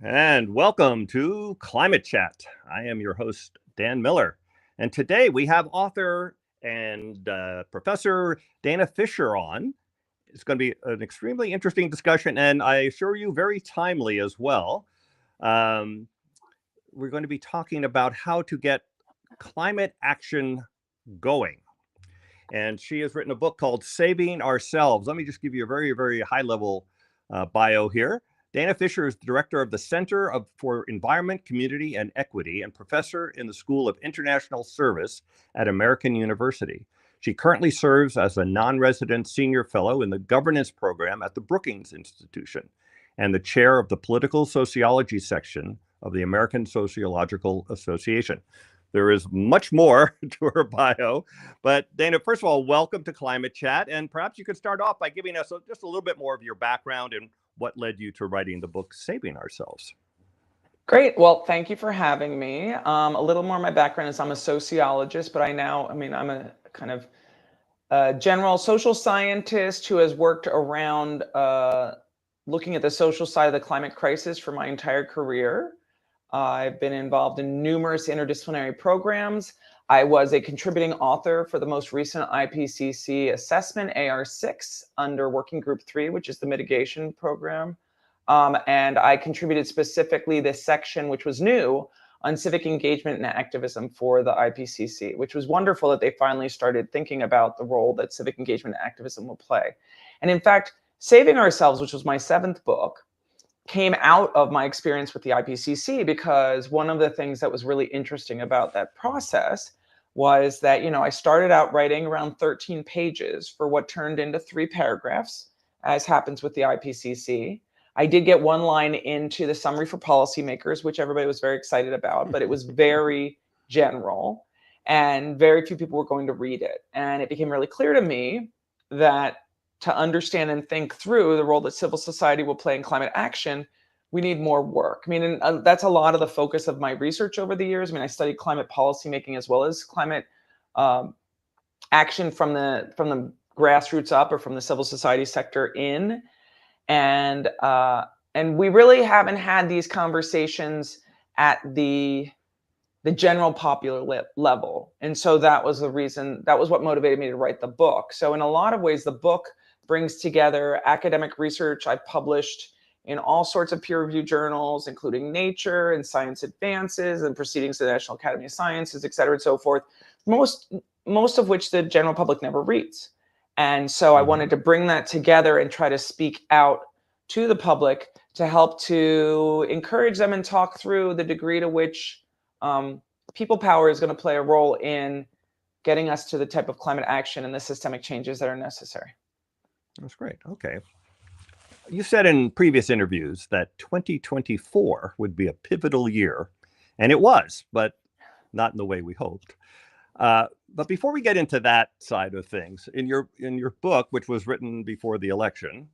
And welcome to Climate Chat. I am your host, Dan Miller. And today we have author and Professor Dana Fisher on. It's going to be an extremely interesting discussion, and I assure you, very timely as well. Um, we're going to be talking about how to get climate action going. And she has written a book called Saving Ourselves. Let me just give you a very, very high level bio here. Dana Fisher is the director of the for Environment, Community, and Equity and professor in the School of International Service at American University. She currently serves as a non-resident senior fellow in the governance program at the Brookings Institution and the chair of the political sociology section of the American Sociological Association. There is much more to her bio, but Dana, first of all, welcome to Climate Chat, and perhaps you could start off by giving us just a little bit more of your background and what led you to writing the book Saving Ourselves. Great. Well, thank you for having me. A little more of my background is I'm a sociologist, but I'm a kind of general social scientist who has worked around looking at the social side of the climate crisis for my entire career. I've been involved in numerous interdisciplinary programs. I was a contributing author for the most recent IPCC assessment, AR6, under Working Group 3, which is the mitigation program. And I contributed specifically this section, which was new, on civic engagement and activism for the IPCC, which was wonderful that they finally started thinking about the role that civic engagement and activism will play. And in fact, Saving Ourselves, which was my 7th book, came out of my experience with the IPCC, because one of the things that was really interesting about that process was that, I started out writing around 13 pages for what turned into 3 paragraphs, as happens with the IPCC. I did get one line into the summary for policymakers, which everybody was very excited about, but it was very general and very few people were going to read it. And it became really clear to me that to understand and think through the role that civil society will play in climate action, we need more work. That's a lot of the focus of my research over the years. I studied climate policymaking as well as climate action from the grassroots up, or from the civil society sector in. And we really haven't had these conversations at the general popular level. And so that was the reason, that was what motivated me to write the book. So in a lot of ways, the book brings together academic research I've published in all sorts of peer-reviewed journals, including Nature and Science Advances and Proceedings of the National Academy of Sciences, et cetera, and so forth, most of which the general public never reads. And so I wanted to bring that together and try to speak out to the public to help to encourage them and talk through the degree to which people power is going to play a role in getting us to the type of climate action and the systemic changes that are necessary. That's great. Okay. You said in previous interviews that 2024 would be a pivotal year, and it was, but not in the way we hoped. But before we get into that side of things, in your book, which was written before the election,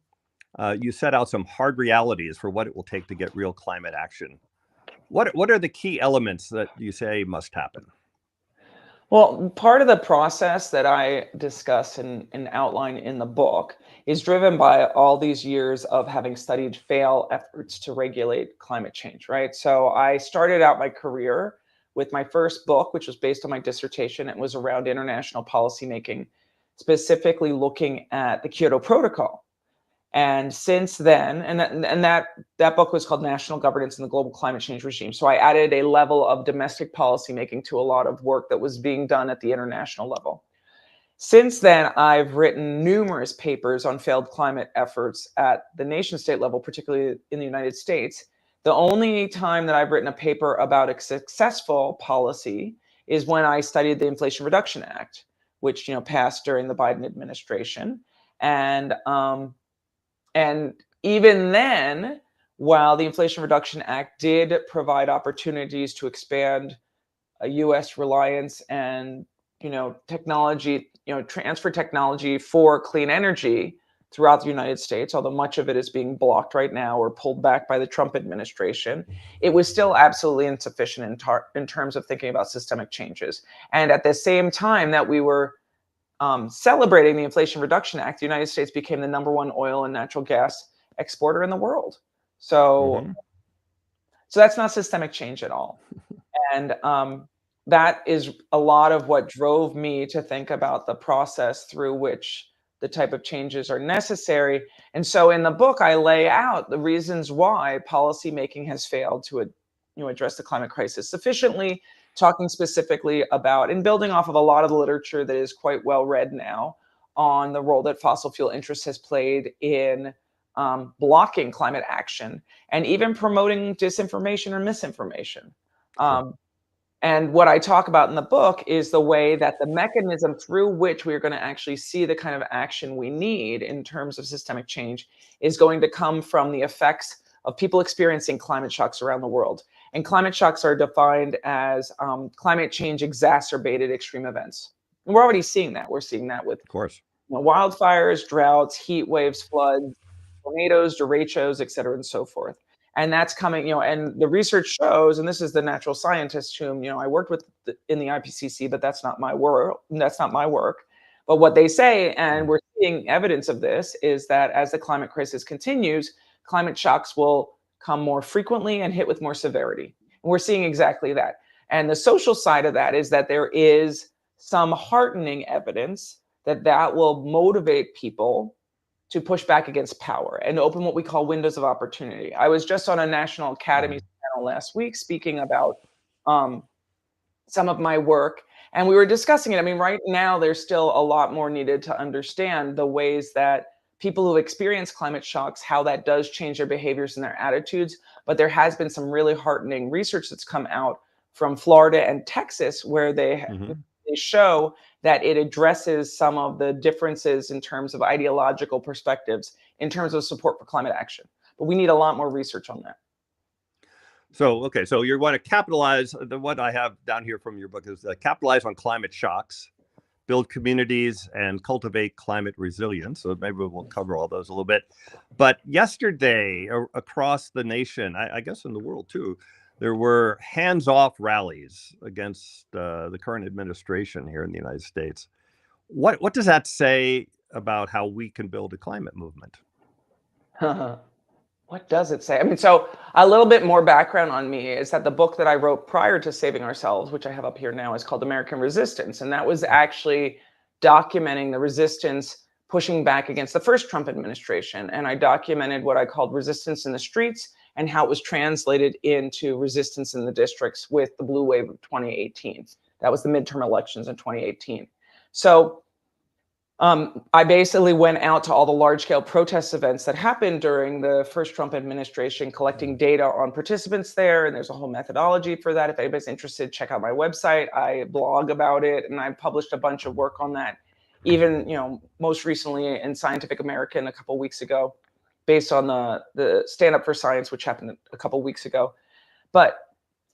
you set out some hard realities for what it will take to get real climate action. What are the key elements that you say must happen? Well, part of the process that I discuss and outline in the book is driven by all these years of having studied failed efforts to regulate climate change, right? So I started out my career with my first book, which was based on my dissertation. It was around international policymaking, specifically looking at the Kyoto Protocol. And since then, and that book was called National Governance in the Global Climate Change Regime. So I added a level of domestic policymaking to a lot of work that was being done at the international level. Since then, I've written numerous papers on failed climate efforts at the nation state level, particularly in the United States. The only time that I've written a paper about a successful policy is when I studied the Inflation Reduction Act, which passed during the Biden administration. And even then, while the Inflation Reduction Act did provide opportunities to expand U.S. reliance and technology, transfer technology for clean energy throughout the United States, although much of it is being blocked right now or pulled back by the Trump administration, it was still absolutely insufficient in terms of thinking about systemic changes. And at the same time that we were celebrating the Inflation Reduction Act, the United States became the #1 oil and natural gas exporter in the world. So So that's not systemic change at all. And that is a lot of what drove me to think about the process through which the type of changes are necessary. And so in the book, I lay out the reasons why policymaking has failed to address the climate crisis sufficiently, talking specifically about and building off of a lot of the literature that is quite well read now on the role that fossil fuel interest has played in blocking climate action and even promoting disinformation or misinformation. Sure. And what I talk about in the book is the way that the mechanism through which we are going to actually see the kind of action we need in terms of systemic change is going to come from the effects of people experiencing climate shocks around the world. And climate shocks are defined as climate change exacerbated extreme events. And we're already seeing that. We're seeing that with Of course. wildfires, droughts, heat waves, floods, tornadoes, derechos, et cetera, and so forth. And that's coming, and the research shows, and this is the natural scientists whom, I worked with in the IPCC, but that's not my work. That's not my work. But what they say, and we're seeing evidence of this, is that as the climate crisis continues, climate shocks will come more frequently and hit with more severity. And we're seeing exactly that. And the social side of that is that there is some heartening evidence that will motivate people to push back against power and open what we call windows of opportunity. I was just on a National Academy panel last week speaking about some of my work, and we were discussing it. I mean, right now, there's still a lot more needed to understand the ways that people who experience climate shocks, how that does change their behaviors and their attitudes. But there has been some really heartening research that's come out from Florida and Texas where they show that it addresses some of the differences in terms of ideological perspectives, in terms of support for climate action. But we need a lot more research on that. So, okay, so you want to capitalize, what I have down here from your book is capitalize on climate shocks, build communities, and cultivate climate resilience. So maybe we'll cover all those a little bit. But yesterday, across the nation, I guess in the world too, there were hands-off rallies against the current administration here in the United States. What does that say about how we can build a climate movement? What does it say? I mean, so a little bit more background on me is that the book that I wrote prior to Saving Ourselves, which I have up here now, is called American Resistance. And that was actually documenting the resistance pushing back against the first Trump administration. And I documented what I called resistance in the streets and how it was translated into resistance in the districts with the blue wave of 2018. That was the midterm elections in 2018. So I basically went out to all the large-scale protest events that happened during the first Trump administration, collecting data on participants there, and there's a whole methodology for that. If anybody's interested, check out my website. I blog about it, and I published a bunch of work on that, even most recently in Scientific American a couple of weeks ago, based on the Stand Up for Science, which happened a couple of weeks ago. But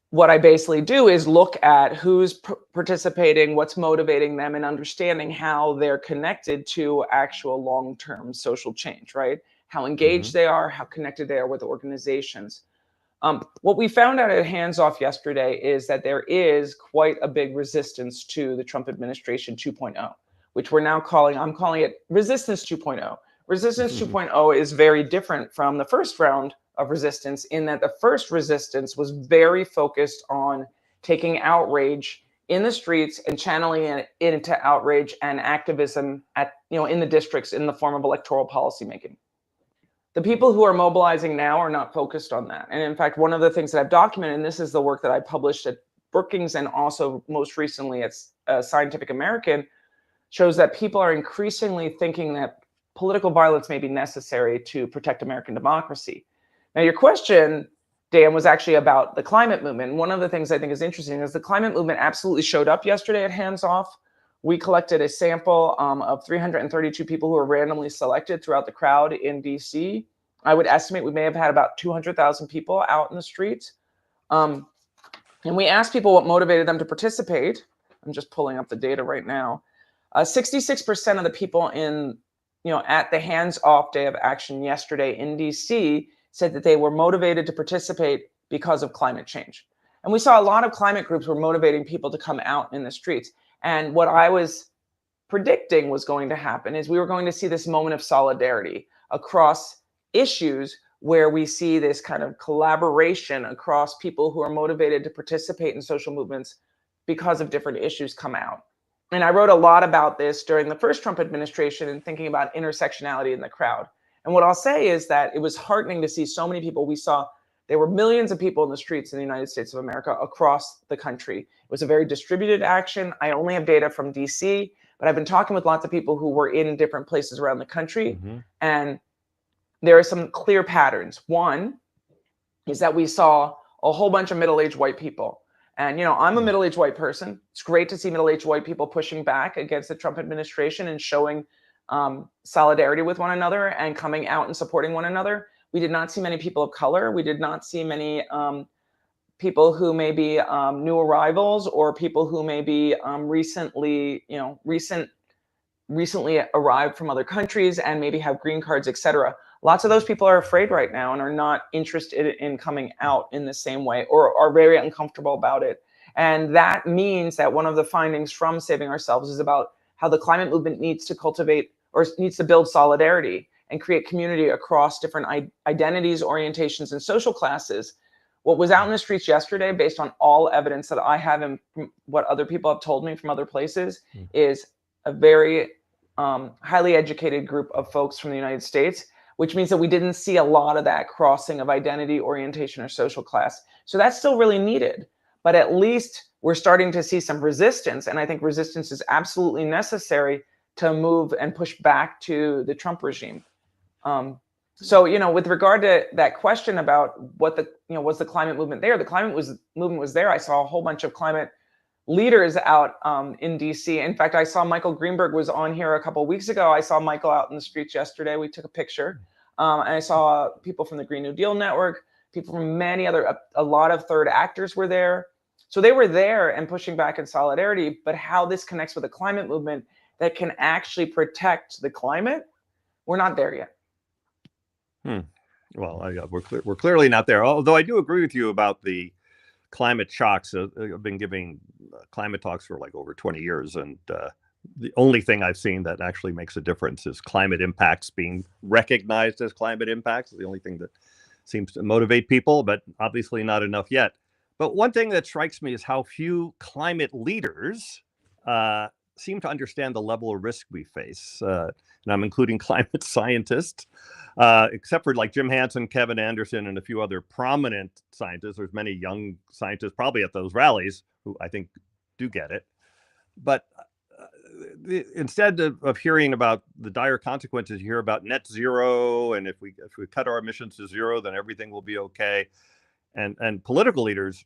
what I basically do is look at who's participating, what's motivating them, and understanding how they're connected to actual long-term social change, right? How engaged they are, how connected they are with organizations. What we found out at Hands Off yesterday is that there is quite a big resistance to the Trump administration 2.0, which I'm calling it Resistance 2.0. Resistance 2.0 is very different from the first round of resistance in that the first resistance was very focused on taking outrage in the streets and channeling it into outrage and activism in the districts in the form of electoral policymaking. The people who are mobilizing now are not focused on that. And in fact, one of the things that I've documented, and this is the work that I published at Brookings and also most recently at Scientific American, shows that people are increasingly thinking that political violence may be necessary to protect American democracy. Now, your question, Dan, was actually about the climate movement. One of the things I think is interesting is the climate movement absolutely showed up yesterday at Hands Off. We collected a sample of 332 people who were randomly selected throughout the crowd in DC. I would estimate we may have had about 200,000 people out in the streets. And we asked people what motivated them to participate. I'm just pulling up the data right now. 66% of the people at the Hands Off Day of Action yesterday in DC said that they were motivated to participate because of climate change. And we saw a lot of climate groups were motivating people to come out in the streets. And what I was predicting was going to happen is we were going to see this moment of solidarity across issues where we see this kind of collaboration across people who are motivated to participate in social movements because of different issues come out. And I wrote a lot about this during the first Trump administration and thinking about intersectionality in the crowd. And what I'll say is that it was heartening to see so many people. We saw there were millions of people in the streets in the United States of America across the country. It was a very distributed action. I only have data from DC, but I've been talking with lots of people who were in different places around the country. And there are some clear patterns. One is that we saw a whole bunch of middle-aged white people. And, you know, I'm a middle-aged white person. It's great to see middle-aged white people pushing back against the Trump administration and showing solidarity with one another and coming out and supporting one another. We did not see many people of color. We did not see many people who may be new arrivals or people who may be recently arrived from other countries and maybe have green cards, etc. Lots of those people are afraid right now and are not interested in coming out in the same way or are very uncomfortable about it. And that means that one of the findings from Saving Ourselves is about how the climate movement needs to cultivate or needs to build solidarity and create community across different identities, orientations, and social classes. What was out in the streets yesterday, based on all evidence that I have and what other people have told me from other places, is a very highly educated group of folks from the United States, which means that we didn't see a lot of that crossing of identity, orientation, or social class. So that's still really needed. But at least we're starting to see some resistance. And I think resistance is absolutely necessary to move and push back to the Trump regime. So, you know, with regard to that question about what the, you know, was the climate movement there? The climate movement was there. I saw a whole bunch of climate leaders out in DC. In fact, I saw Michael Greenberg was on here a couple of weeks ago. I saw Michael out in the streets yesterday. We took a picture. And I saw people from the Green New Deal Network, people from many other, a lot of third actors were there. So they were there and pushing back in solidarity. But how this connects with the climate movement that can actually protect the climate, we're not there yet. Well, we're clearly not there. Although I do agree with you about the climate shocks. I've been giving climate talks for like over 20 years, and the only thing I've seen that actually makes a difference is climate impacts being recognized as climate impacts. The only thing that seems to motivate people, but obviously not enough yet. But one thing that strikes me is how few climate leaders seem to understand the level of risk we face. And I'm including climate scientists, except for like Jim Hansen, Kevin Anderson, and a few other prominent scientists. There's many young scientists probably at those rallies who I think do get it. But instead of hearing about the dire consequences, you hear about net zero, and if we cut our emissions to zero, then everything will be okay. And political leaders,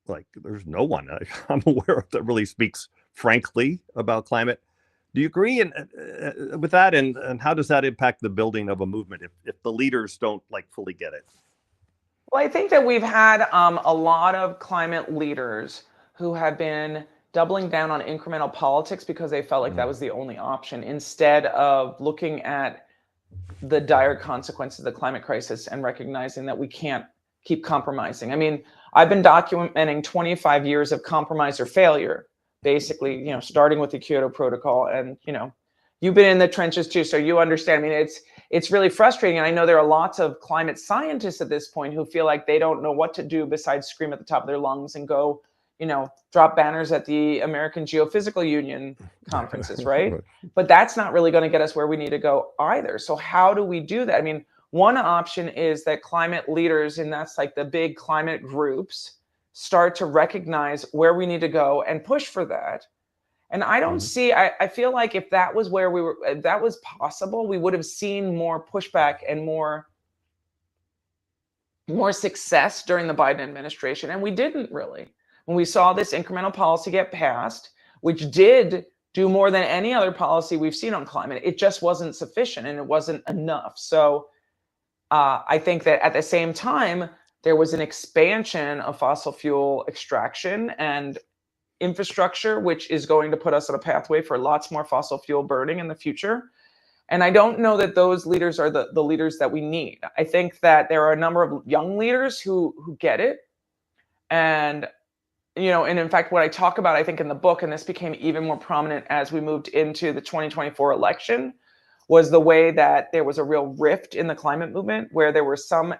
like there's no one I'm aware of that really speaks frankly about climate. Do you agree with that? And how does that impact the building of a movement if the leaders don't like fully get it? Well, I think that we've had a lot of climate leaders who have been doubling down on incremental politics because they felt like that was the only option, instead of looking at the dire consequences of the climate crisis and recognizing that we can't keep compromising. I mean, I've been documenting 25 years of compromise or failure, basically, you know, starting with the Kyoto Protocol. And, you know, you've been in the trenches too, so you understand. I mean, it's really frustrating. And I know there are lots of climate scientists at this point who feel like they don't know what to do besides scream at the top of their lungs and go, you know, drop banners at the American Geophysical Union conferences, right? But that's not really going to get us where we need to go either. So how do we do that? I mean, one option is that climate leaders, and that's like the big climate groups, start to recognize where we need to go and push for that. And I don't see, I feel like if that was where we were, if that was possible, we would have seen more pushback and more success during the Biden administration. And we didn't really. When we saw this incremental policy get passed, which did do more than any other policy we've seen on climate, it just wasn't sufficient and it wasn't enough. So I think that at the same time, there was an expansion of fossil fuel extraction and infrastructure, which is going to put us on a pathway for lots more fossil fuel burning in the future. And I don't know that those leaders are the leaders that we need. I think that there are a number of young leaders who get it. And, you know, and in fact, what I talk about, I think in the book, and this became even more prominent as we moved into the 2024 election, was the way that there was a real rift in the climate movement, where there were some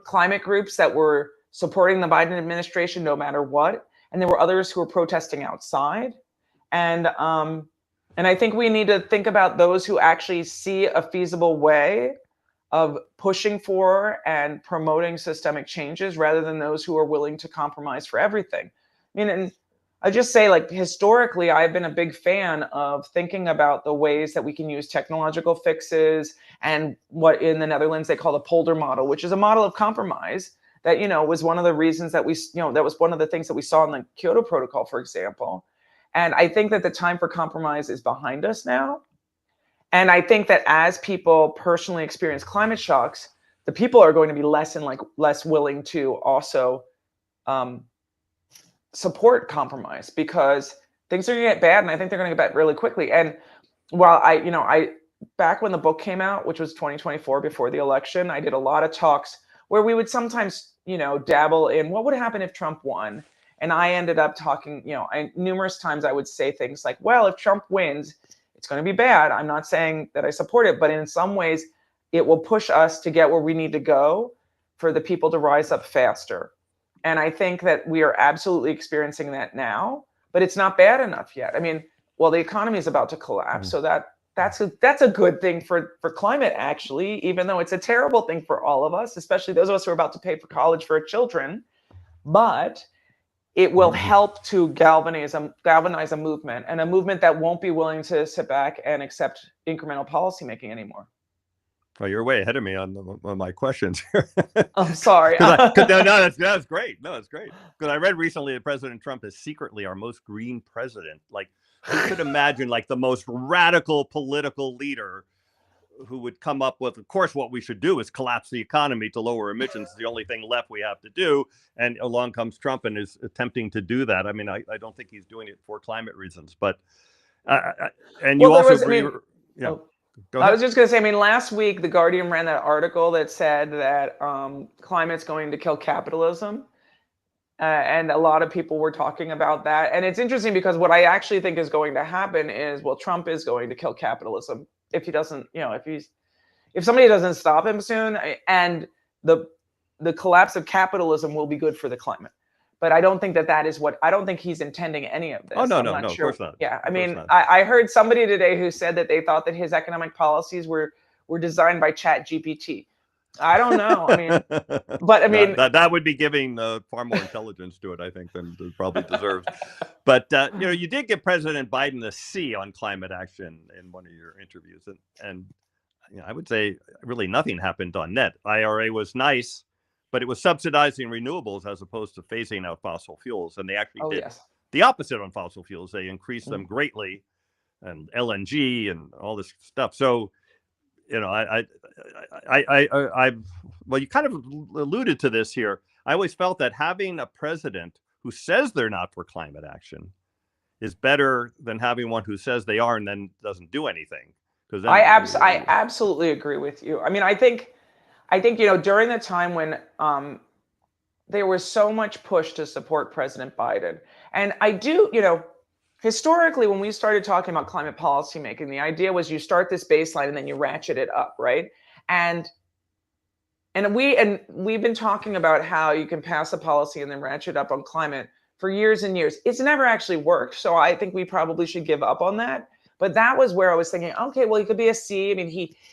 climate groups that were supporting the Biden administration no matter what, and there were others who were protesting outside. And I think we need to think about those who actually see a feasible way of pushing for and promoting systemic changes, rather than those who are willing to compromise for everything. I mean, and I just say, like, historically, I've been a big fan of thinking about the ways that we can use technological fixes, and what in the Netherlands they call the polder model, which is a model of compromise that, was one of the reasons that that was one of the things that we saw in the Kyoto Protocol, for example. And I think that the time for compromise is behind us now. And I think that as people personally experience climate shocks, the people are going to be less willing to also support compromise, because things are going to get bad, and I think they're going to get bad really quickly. And while I back when the book came out, which was 2024, before the election, I did a lot of talks where we would sometimes, dabble in what would happen if Trump won. And I ended up talking, numerous times I would say things like, well, if Trump wins, it's going to be bad. I'm not saying that I support it, but in some ways it will push us to get where we need to go for the people to rise up faster. And I think that we are absolutely experiencing that now, but it's not bad enough yet. I mean, well, the economy is about to collapse, so that's a good thing for climate, actually, even though it's a terrible thing for all of us, especially those of us who are about to pay for college for our children. But it will help to galvanize a movement, and a movement that won't be willing to sit back and accept incremental policymaking anymore. Well, you're way ahead of me on my questions. I'm sorry. No, that's great. No, it's great. Because I read recently that President Trump is secretly our most green president. Like, who could imagine, like, the most radical political leader who would come up with, of course, what we should do is collapse the economy to lower emissions. It's the only thing left we have to do. And along comes Trump and is attempting to do that. I mean, I don't think he's doing it for climate reasons, but and you also agree. Yeah. I was just going to say, I mean, last week, The Guardian ran that article that said that climate's going to kill capitalism. And a lot of people were talking about that. And it's interesting, because what I actually think is going to happen is, well, Trump is going to kill capitalism if he doesn't, if somebody doesn't stop him soon. And the collapse of capitalism will be good for the climate. But I don't think I don't think he's intending any of this. Oh, no, of course not. Yeah, I mean, I heard somebody today who said that they thought that his economic policies were designed by ChatGPT. I don't know. I mean, but I mean, that would be giving far more intelligence to it, I think, than it probably deserves. But you did give President Biden a C on climate action in one of your interviews, and I would say really nothing happened on net. IRA was nice, but it was subsidizing renewables as opposed to phasing out fossil fuels, and they actually did the opposite on fossil fuels. They increased them greatly, and LNG and all this stuff. So, well, you kind of alluded to this here. I always felt that having a president who says they're not for climate action is better than having one who says they are and then doesn't do anything. Because I absolutely agree with you. I mean, I think during the time when there was so much push to support President Biden, and I do, historically, when we started talking about climate policy making, the idea was you start this baseline and then you ratchet it up, right? And we've been talking about how you can pass a policy and then ratchet up on climate for years and years. It's never actually worked, so I think we probably should give up on that. But that was where I was thinking, okay, well, he could be a C. I mean,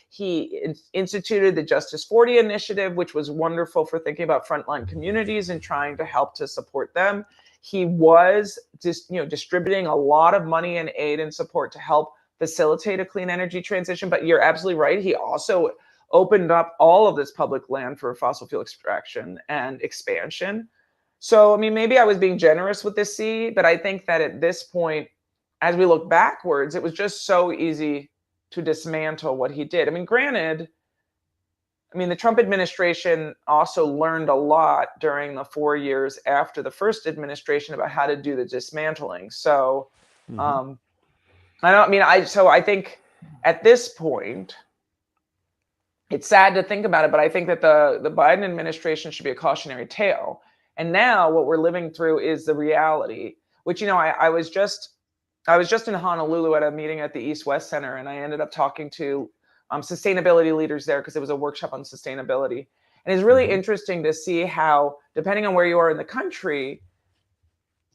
he instituted the Justice 40 initiative, which was wonderful for thinking about frontline communities and trying to help to support them. He was just, distributing a lot of money and aid and support to help facilitate a clean energy transition. But you're absolutely right. He also opened up all of this public land for fossil fuel extraction and expansion. So, I mean, maybe I was being generous with this C, but I think that at this point, as we look backwards, it was just so easy to dismantle what he did. I mean, granted, the Trump administration also learned a lot during the 4 years after the first administration about how to do the dismantling. So, I think at this point, it's sad to think about it, but I think that the Biden administration should be a cautionary tale. And now what we're living through is the reality, which, I was just in Honolulu at a meeting at the East-West Center, and I ended up talking to sustainability leaders there because it was a workshop on sustainability. And it's really interesting to see how, depending on where you are in the country,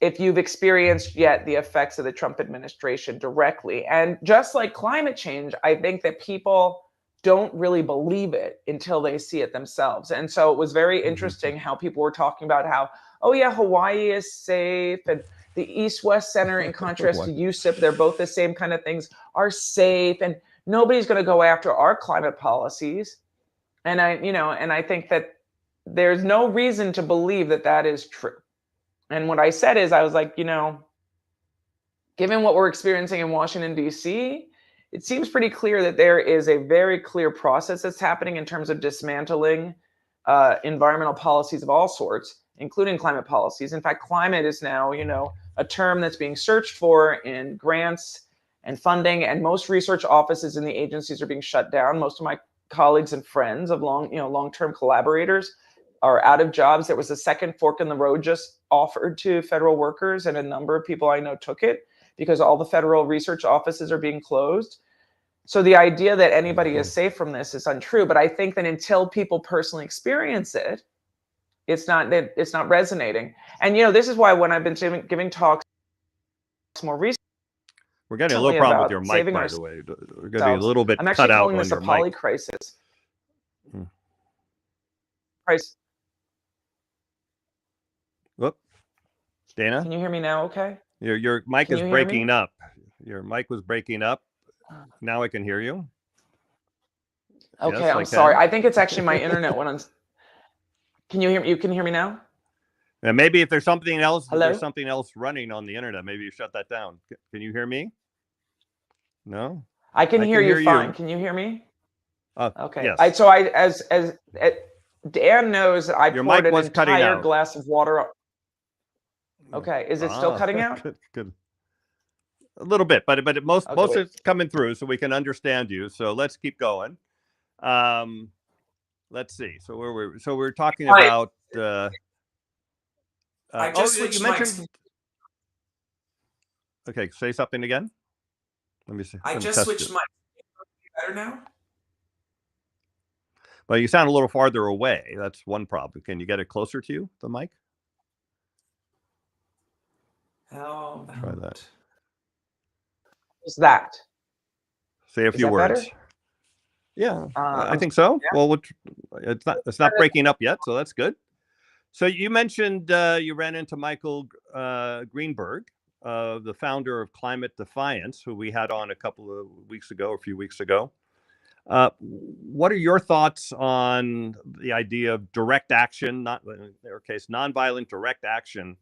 if you've experienced yet the effects of the Trump administration directly. And just like climate change, I think that people don't really believe it until they see it themselves. And so it was very interesting how people were talking about how, oh yeah, Hawaii is safe, and the East-West Center, in contrast to USIP, they're both the same kind of things, are safe, and nobody's going to go after our climate policies. And I think that there's no reason to believe that that is true. And what I said is, I was like, given what we're experiencing in Washington, D.C., it seems pretty clear that there is a very clear process that's happening in terms of dismantling environmental policies of all sorts, including climate policies. In fact, climate is now, a term that's being searched for in grants and funding, and most research offices in the agencies are being shut down. Most of my colleagues and friends of long-term collaborators are out of jobs. There was a second fork in the road just offered to federal workers, and a number of people I know took it because all the federal research offices are being closed. So the idea that anybody is safe from this is untrue. But I think that until people personally experience it, it's not resonating. And this is why when I've been giving talks more recently, we're getting a little problem with your mic, by the way. We're going to be a little bit I'm actually cut out calling on this a your poly mic. crisis. Whoop. Dana? Can you hear me now okay? Your mic is breaking up. Your mic was breaking up. Now I can hear you. Okay, yes, I'm sorry. I think it's actually my internet when I'm... Can you hear me? You can hear me now? And maybe if there's something else, Hello? there's something else running on the internet. Maybe you shut that down. Can you hear me? No? I can hear you fine. Can you hear me? Okay. Yes. As Dan knows, I poured an entire glass of water. Okay. Is it still cutting out? Good. A little bit, but most of it's coming through, so we can understand you. So let's keep going. Let's see. So we're talking about. I just switched mics. Okay, say something again. Let me see. I just switched mics. Better now? Well, you sound a little farther away. That's one problem. Can you get it closer to you, the mic? How try that. What's that? Say a few words. Better? Yeah, I think so. Yeah. Well, it's not breaking up yet, so that's good. So you mentioned you ran into Michael Greenberg, the founder of Climate Defiance, who we had on a few weeks ago. What are your thoughts on the idea of direct action, not in their case, nonviolent direct action,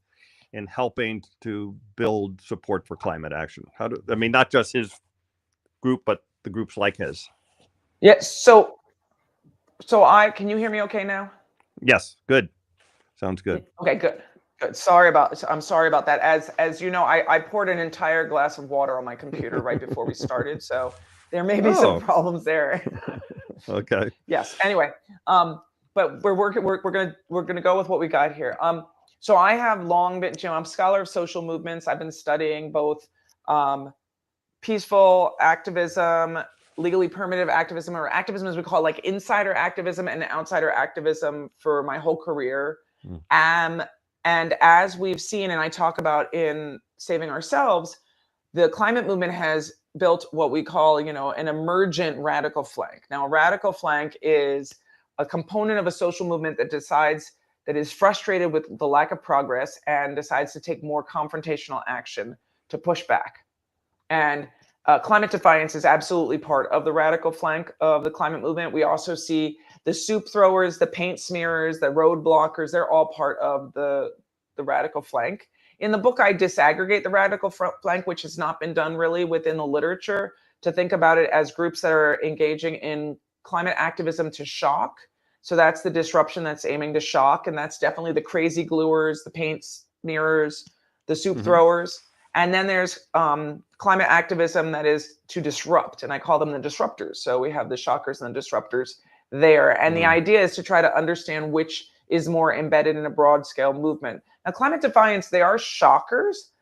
in helping to build support for climate action? Not just his group, but the groups like his. Yes. So can you hear me okay now? Yes. Good. Sounds good. Okay, good. I'm sorry about that. As you know, I poured an entire glass of water on my computer right before we started, so there may be some problems there. Okay. Yes. Anyway, but we're gonna go with what we got here. So I have long been, I'm a scholar of social movements. I've been studying both peaceful activism, legally permitted activism, or activism as we call it, like insider activism and outsider activism, for my whole career. And as we've seen, and I talk about in Saving Ourselves, the climate movement has built what we call, an emergent radical flank. Now, a radical flank is a component of a social movement that is frustrated with the lack of progress and decides to take more confrontational action to push back. And climate defiance is absolutely part of the radical flank of the climate movement. We also see the soup throwers, the paint smearers, the road blockers. They're all part of the radical flank. In the book, I disaggregate the radical flank, which has not been done really within the literature, to think about it as groups that are engaging in climate activism to shock. So that's the disruption that's aiming to shock. And that's definitely the crazy gluers, the paint smearers, the soup throwers. And then there's climate activism that is to disrupt, and I call them the disruptors. So we have the shockers and the disruptors there. And the idea is to try to understand which is more embedded in a broad scale movement. Now, climate defiance, they are shockers,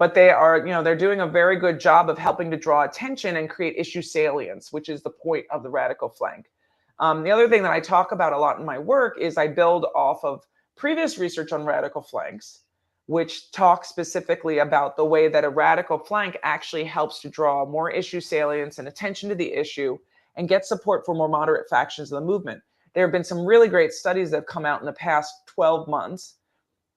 but they are, they're doing a very good job of helping to draw attention and create issue salience, which is the point of the radical flank. The other thing that I talk about a lot in my work is I build off of previous research on radical flanks, which talks specifically about the way that a radical flank actually helps to draw more issue salience and attention to the issue and get support for more moderate factions of the movement. There have been some really great studies that have come out in the past 12 months,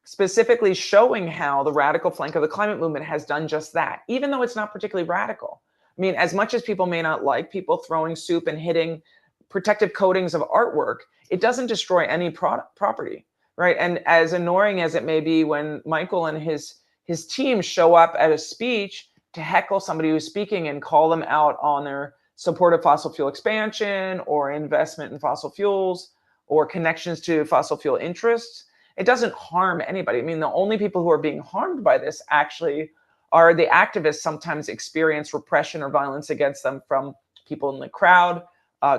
specifically showing how the radical flank of the climate movement has done just that, even though it's not particularly radical. I mean, as much as people may not like people throwing soup and hitting protective coatings of artwork, it doesn't destroy any property, right? And as annoying as it may be when Michael and his team show up at a speech to heckle somebody who's speaking and call them out on their support of fossil fuel expansion or investment in fossil fuels or connections to fossil fuel interests, it doesn't harm anybody. I mean, the only people who are being harmed by this actually are the activists. Sometimes experience repression or violence against them from people in the crowd,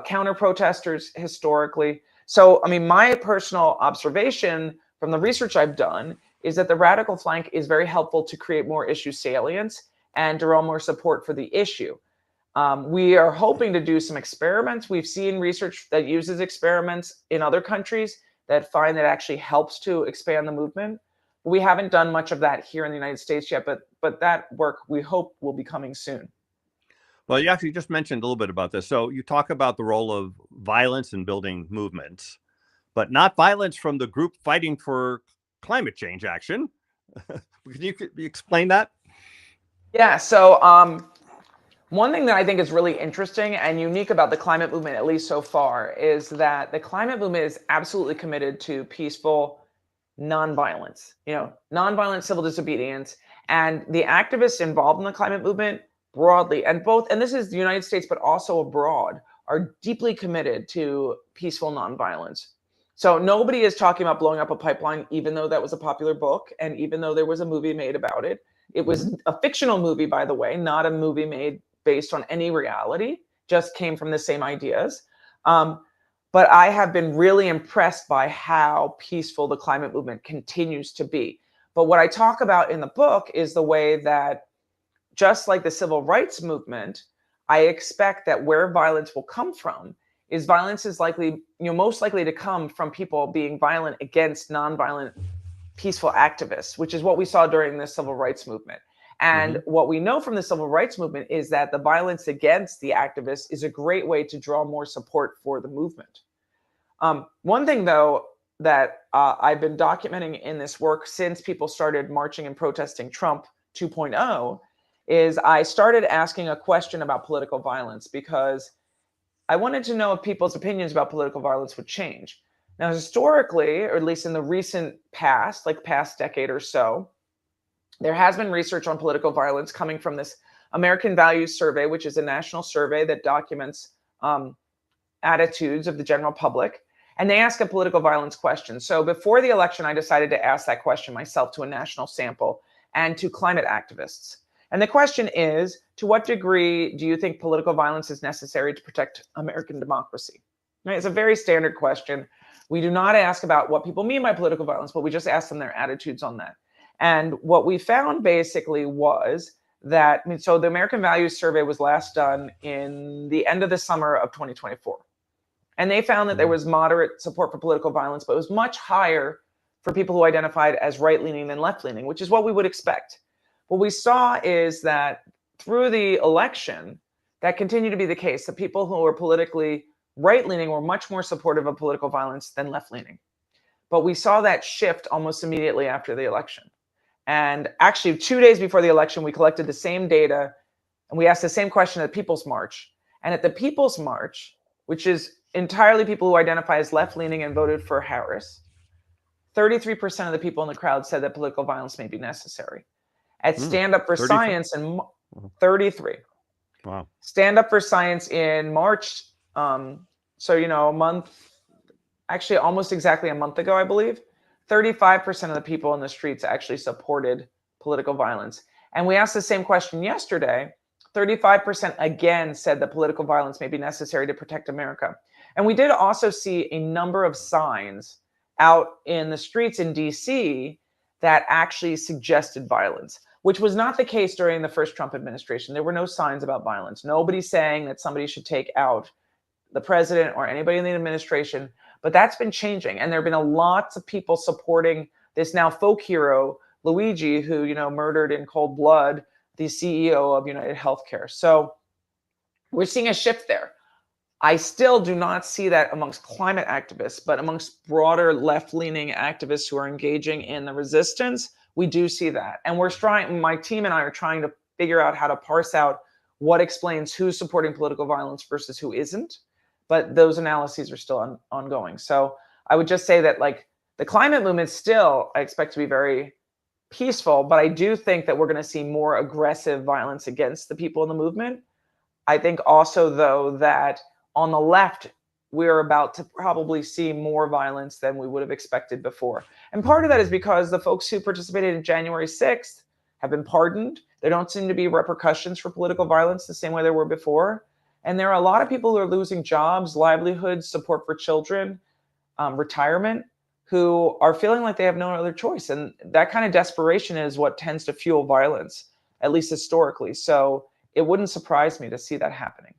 counter protesters historically. So, I mean, my personal observation from the research I've done is that the radical flank is very helpful to create more issue salience and draw more support for the issue. We are hoping to do some experiments. We've seen research that uses experiments in other countries that find that actually helps to expand the movement. We haven't done much of that here in the United States yet, but that work we hope will be coming soon. Well, you actually just mentioned a little bit about this. So you talk about the role of violence in building movements, but not violence from the group fighting for climate change action. Can you explain that? Yeah, so one thing that I think is really interesting and unique about the climate movement, at least so far, is that the climate movement is absolutely committed to peaceful nonviolence, nonviolent civil disobedience. And the activists involved in the climate movement broadly, and this is the United States, but also abroad, are deeply committed to peaceful nonviolence. So nobody is talking about blowing up a pipeline, even though that was a popular book, and even though there was a movie made about it. It was a fictional movie, by the way, not a movie made based on any reality, just came from the same ideas. But I have been really impressed by how peaceful the climate movement continues to be. But what I talk about in the book is the way that, just like the civil rights movement, I expect that where violence will come from is violence is likely, most likely to come from people being violent against nonviolent, peaceful activists, which is what we saw during the civil rights movement. And what we know from the civil rights movement is that the violence against the activists is a great way to draw more support for the movement. One thing, though, that I've been documenting in this work since people started marching and protesting Trump 2.0 is I started asking a question about political violence because I wanted to know if people's opinions about political violence would change. Now, historically, or at least in the recent past, like past decade or so, there has been research on political violence coming from this American Values Survey, which is a national survey that documents attitudes of the general public. And they ask a political violence question. So before the election, I decided to ask that question myself to a national sample and to climate activists. And the question is, to what degree do you think political violence is necessary to protect American democracy? Right? It's a very standard question. We do not ask about what people mean by political violence, but we just ask them their attitudes on that. And what we found basically was that, so the American Values Survey was last done in the end of the summer of 2024. And they found that there was moderate support for political violence, but it was much higher for people who identified as right-leaning than left-leaning, which is what we would expect. What we saw is that through the election, that continued to be the case. The people who were politically right-leaning were much more supportive of political violence than left-leaning. But we saw that shift almost immediately after the election. And actually, 2 days before the election, we collected the same data and we asked the same question at the People's March. And at the People's March, which is entirely people who identify as left-leaning and voted for Harris, 33% of the people in the crowd said that political violence may be necessary. At Stand Up for 33? Science in 33. Wow. Stand Up for Science in March, so, a month, actually almost exactly a month ago, I believe, 35% of the people in the streets actually supported political violence. And we asked the same question yesterday. 35% again said that political violence may be necessary to protect America. And we did also see a number of signs out in the streets in DC that actually suggested violence. which was not the case during the first Trump administration. There were no signs about violence. Nobody's saying that somebody should take out the president or anybody in the administration, but that's been changing. And there have been lots of people supporting this now folk hero, Luigi, who, murdered in cold blood the CEO of United Healthcare. So we're seeing a shift there. I still do not see that amongst climate activists, but amongst broader left-leaning activists who are engaging in the resistance, we do see that. And my team and I are trying to figure out how to parse out what explains who's supporting political violence versus who isn't. But those analyses are still ongoing. So I would just say that the climate movement still, I expect to be very peaceful, but I do think that we're going to see more aggressive violence against the people in the movement. I think also, though, that on the left, we're about to probably see more violence than we would have expected before. And part of that is because the folks who participated in January 6th have been pardoned. There don't seem to be repercussions for political violence the same way there were before. And there are a lot of people who are losing jobs, livelihoods, support for children, retirement, who are feeling like they have no other choice. And that kind of desperation is what tends to fuel violence, at least historically. So it wouldn't surprise me to see that happening.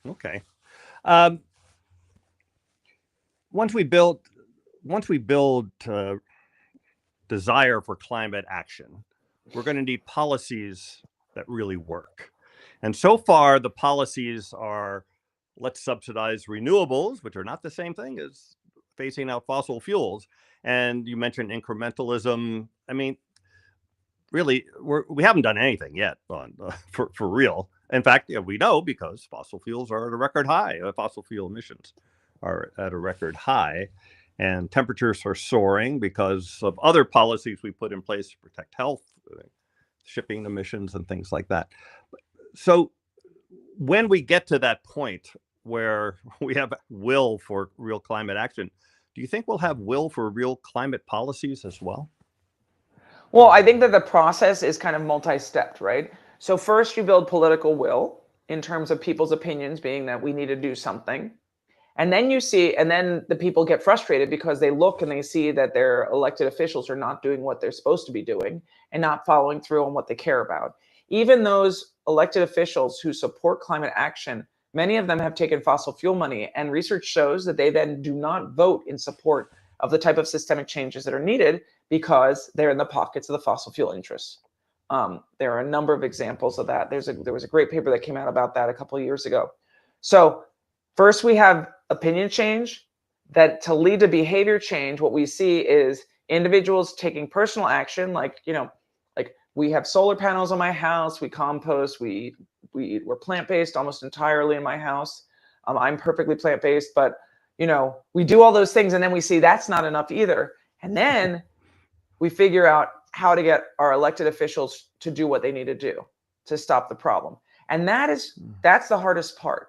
Okay. Once we build desire for climate action, we're going to need policies that really work. And so far, the policies are, let's subsidize renewables, which are not the same thing as phasing out fossil fuels. And you mentioned incrementalism. I mean, really, we haven't done anything yet on for real. In fact, we know because fossil fuels are at a record high. Fossil fuel emissions are at a record high, and temperatures are soaring because of other policies we put in place to protect health, shipping emissions, and things like that. So when we get to that point where we have will for real climate action, do you think we'll have will for real climate policies as well? Well, I think that the process is kind of multi-stepped, right? So first you build political will in terms of people's opinions being that we need to do something. And then the people get frustrated because they look and they see that their elected officials are not doing what they're supposed to be doing and not following through on what they care about. Even those elected officials who support climate action, many of them have taken fossil fuel money, and research shows that they then do not vote in support of the type of systemic changes that are needed because they're in the pockets of the fossil fuel interests. There are a number of examples of that. There was a great paper that came out about that a couple of years ago. So first we have opinion change, that to lead to behavior change, what we see is individuals taking personal action, like we have solar panels on my house, we compost, we're plant-based almost entirely in my house. I'm perfectly plant-based, but we do all those things, and then we see that's not enough either. And then we figure out how to get our elected officials to do what they need to do to stop the problem. And that's the hardest part.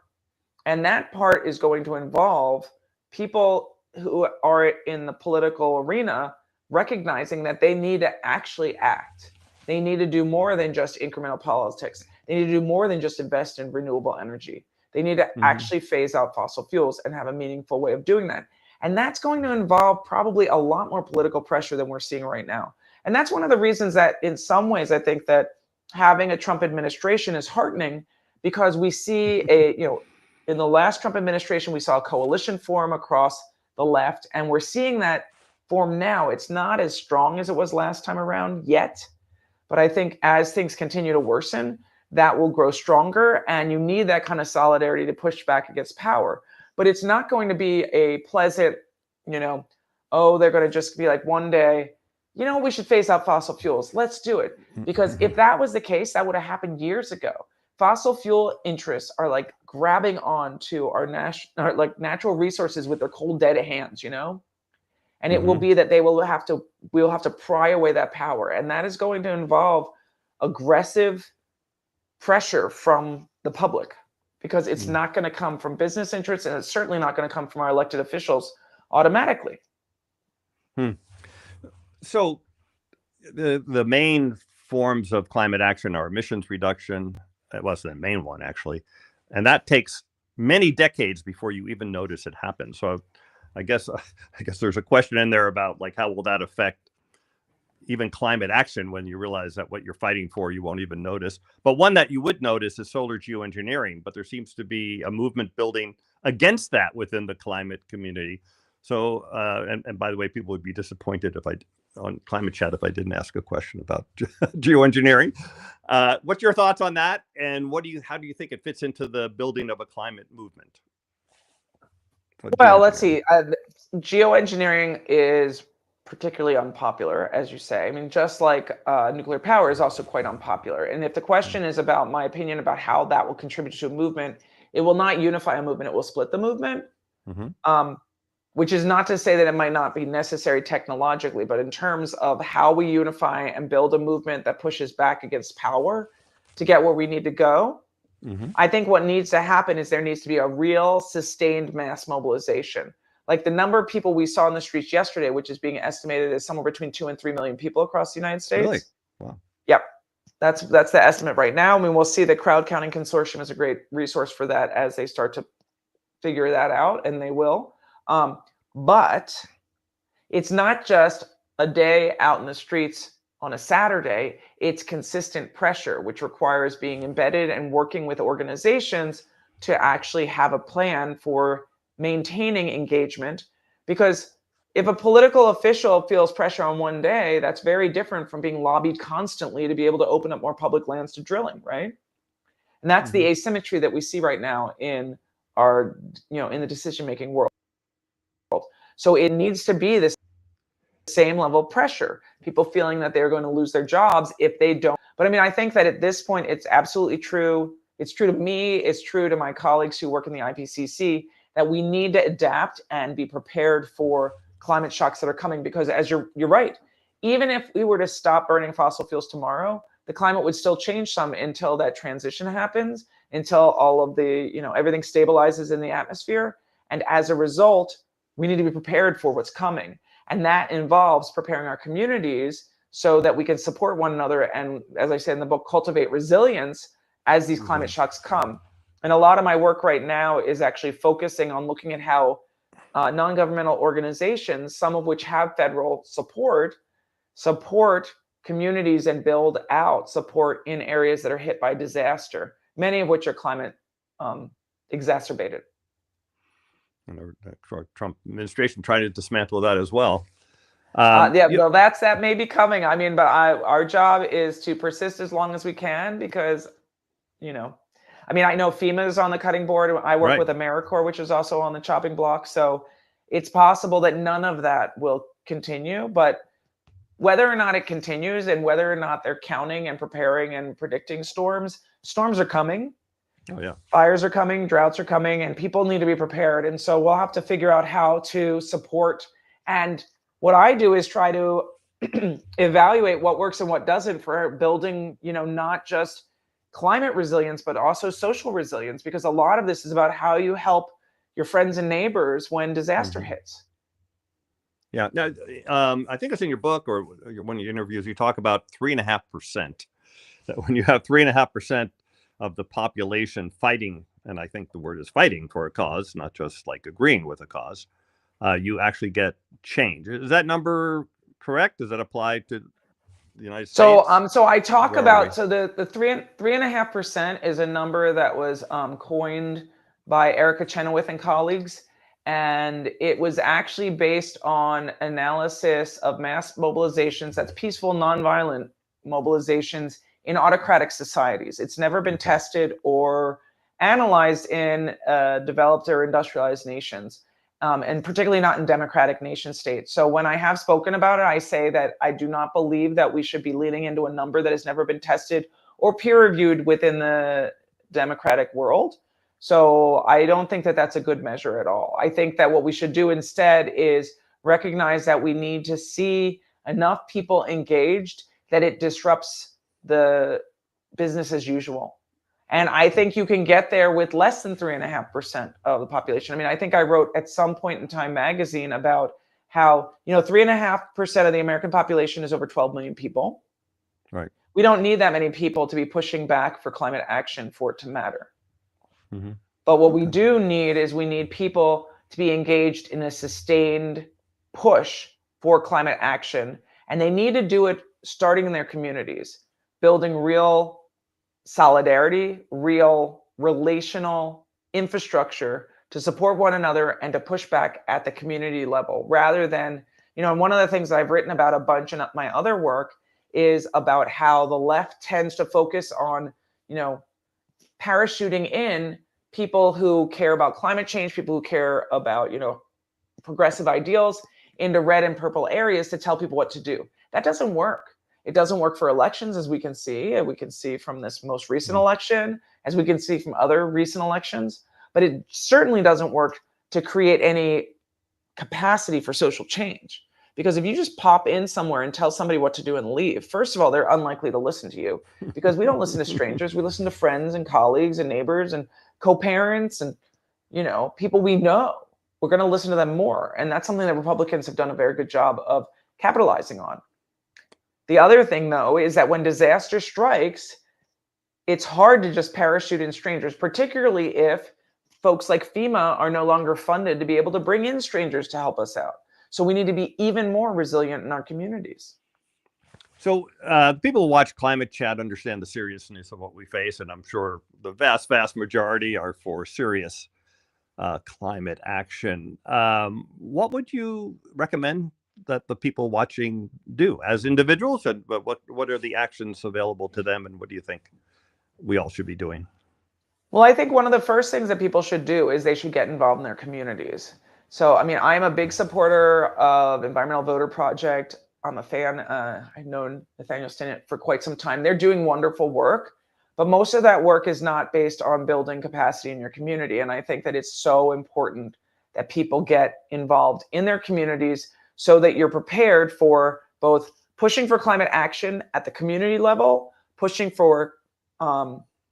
And that part is going to involve people who are in the political arena recognizing that they need to actually act. They need to do more than just incremental politics. They need to do more than just invest in renewable energy. They need to actually phase out fossil fuels and have a meaningful way of doing that. And that's going to involve probably a lot more political pressure than we're seeing right now. And that's one of the reasons that in some ways I think that having a Trump administration is heartening, because we see in the last Trump administration, we saw a coalition form across the left, and we're seeing that form now. It's not as strong as it was last time around yet, but I think as things continue to worsen, that will grow stronger, and you need that kind of solidarity to push back against power. But it's not going to be a pleasant, they're going to just be like one day, we should phase out fossil fuels. Let's do it. Because if that was the case, that would have happened years ago. Fossil fuel interests are like grabbing on to our natural resources with their cold dead hands, and it will be that we'll have to pry away that power. And that is going to involve aggressive pressure from the public, because it's not going to come from business interests, and it's certainly not going to come from our elected officials automatically. So the main forms of climate action are emissions reduction. It wasn't the main one, actually. And that takes many decades before you even notice it happen. So I guess there's a question in there about how will that affect, even climate action when you realize that what you're fighting for, you won't even notice. But one that you would notice is solar geoengineering, but there seems to be a movement building against that within the climate community. So, and by the way, people would be disappointed on Climate Chat if I didn't ask a question about geoengineering. What's your thoughts on that? And how do you think it fits into the building of a climate movement? Well, let's see. Geoengineering is particularly unpopular, as you say. I mean, just like nuclear power is also quite unpopular. And if the question is about my opinion about how that will contribute to a movement, it will not unify a movement, it will split the movement. Which is not to say that it might not be necessary technologically, but in terms of how we unify and build a movement that pushes back against power to get where we need to go, I think what needs to happen is there needs to be a real sustained mass mobilization. Like the number of people we saw in the streets yesterday, which is being estimated as somewhere between 2 and 3 million people across the United States. Really? Wow. Yep. That's the estimate right now. I mean, we'll see the Crowd Counting Consortium is a great resource for that as they start to figure that out, and they will. But it's not just a day out in the streets on a Saturday, it's consistent pressure, which requires being embedded and working with organizations to actually have a plan for maintaining engagement. Because if a political official feels pressure on one day, that's very different from being lobbied constantly to be able to open up more public lands to drilling, right? And that's the asymmetry that we see right now in our, in the decision-making world. So it needs to be this same level of pressure, people feeling that they're going to lose their jobs if they don't. But I mean, I think that at this point, it's absolutely true. It's true to me. It's true to my colleagues who work in the IPCC that we need to adapt and be prepared for climate shocks that are coming. Because as you're right, even if we were to stop burning fossil fuels tomorrow, the climate would still change some until that transition happens, until all of the, everything stabilizes in the atmosphere. And as a result, we need to be prepared for what's coming. And that involves preparing our communities so that we can support one another. And as I said in the book, cultivate resilience as these climate shocks come. And a lot of my work right now is actually focusing on looking at how non-governmental organizations, some of which have federal support communities and build out support in areas that are hit by disaster, many of which are climate exacerbated. And the Trump administration trying to dismantle that as well. Well, that may be coming. I mean, but our job is to persist as long as we can because, I mean, I know FEMA is on the cutting board. I work with AmeriCorps, which is also on the chopping block. So it's possible that none of that will continue. But whether or not it continues and whether or not they're counting and preparing and predicting storms are coming. Oh, yeah. Fires are coming, droughts are coming, and people need to be prepared. And so we'll have to figure out how to support. And what I do is try to evaluate what works and what doesn't for building, not just climate resilience, but also social resilience, because a lot of this is about how you help your friends and neighbors when disaster hits. Yeah. Now, I think it's in your book or one of your interviews, you talk about 3.5%. That when you have 3.5% of the population fighting, and I think the word is fighting for a cause, not just like agreeing with a cause, you actually get change. Is that number correct? Does that apply to the United States? So I talk about, so the 3.5% is a number that was coined by Erica Chenoweth and colleagues. And it was actually based on analysis of mass mobilizations, that's peaceful, nonviolent mobilizations in autocratic societies. It's never been tested or analyzed in developed or industrialized nations, and particularly not in democratic nation states. So when I have spoken about it, I say that I do not believe that we should be leaning into a number that has never been tested or peer-reviewed within the democratic world. So I don't think that that's a good measure at all. I think that what we should do instead is recognize that we need to see enough people engaged that it disrupts the business as usual. And I think you can get there with less than 3.5% of the population. I mean, I think I wrote at some point in Time magazine about how, 3.5% of the American population is over 12 million people. Right. We don't need that many people to be pushing back for climate action for it to matter. But what we do need is we need people to be engaged in a sustained push for climate action. And they need to do it starting in their communities, building real solidarity, real relational infrastructure to support one another and to push back at the community level rather than, and one of the things I've written about a bunch in my other work is about how the left tends to focus on, parachuting in people who care about climate change, people who care about, progressive ideals into red and purple areas to tell people what to do. That doesn't work. It doesn't work for elections, as we can see. We can see from this most recent election, as we can see from other recent elections. But it certainly doesn't work to create any capacity for social change. Because if you just pop in somewhere and tell somebody what to do and leave, first of all, they're unlikely to listen to you because we don't listen to strangers. We listen to friends and colleagues and neighbors and co-parents and, people we know. We're going to listen to them more. And that's something that Republicans have done a very good job of capitalizing on. The other thing, though, is that when disaster strikes, it's hard to just parachute in strangers, particularly if folks like FEMA are no longer funded to be able to bring in strangers to help us out. So we need to be even more resilient in our communities. So people who watch Climate Chat understand the seriousness of what we face, and I'm sure the vast, vast majority are for serious climate action. What would you recommend that the people watching do as individuals, and but what are the actions available to them, and what do you think we all should be doing? Well, I think one of the first things that people should do is they should get involved in their communities. So, I'm a big supporter of Environmental Voter Project. I'm a fan. I've known Nathaniel Stinnett for quite some time. They're doing wonderful work, but most of that work is not based on building capacity in your community. And I think that it's so important that people get involved in their communities so that you're prepared for both pushing for climate action at the community level, pushing for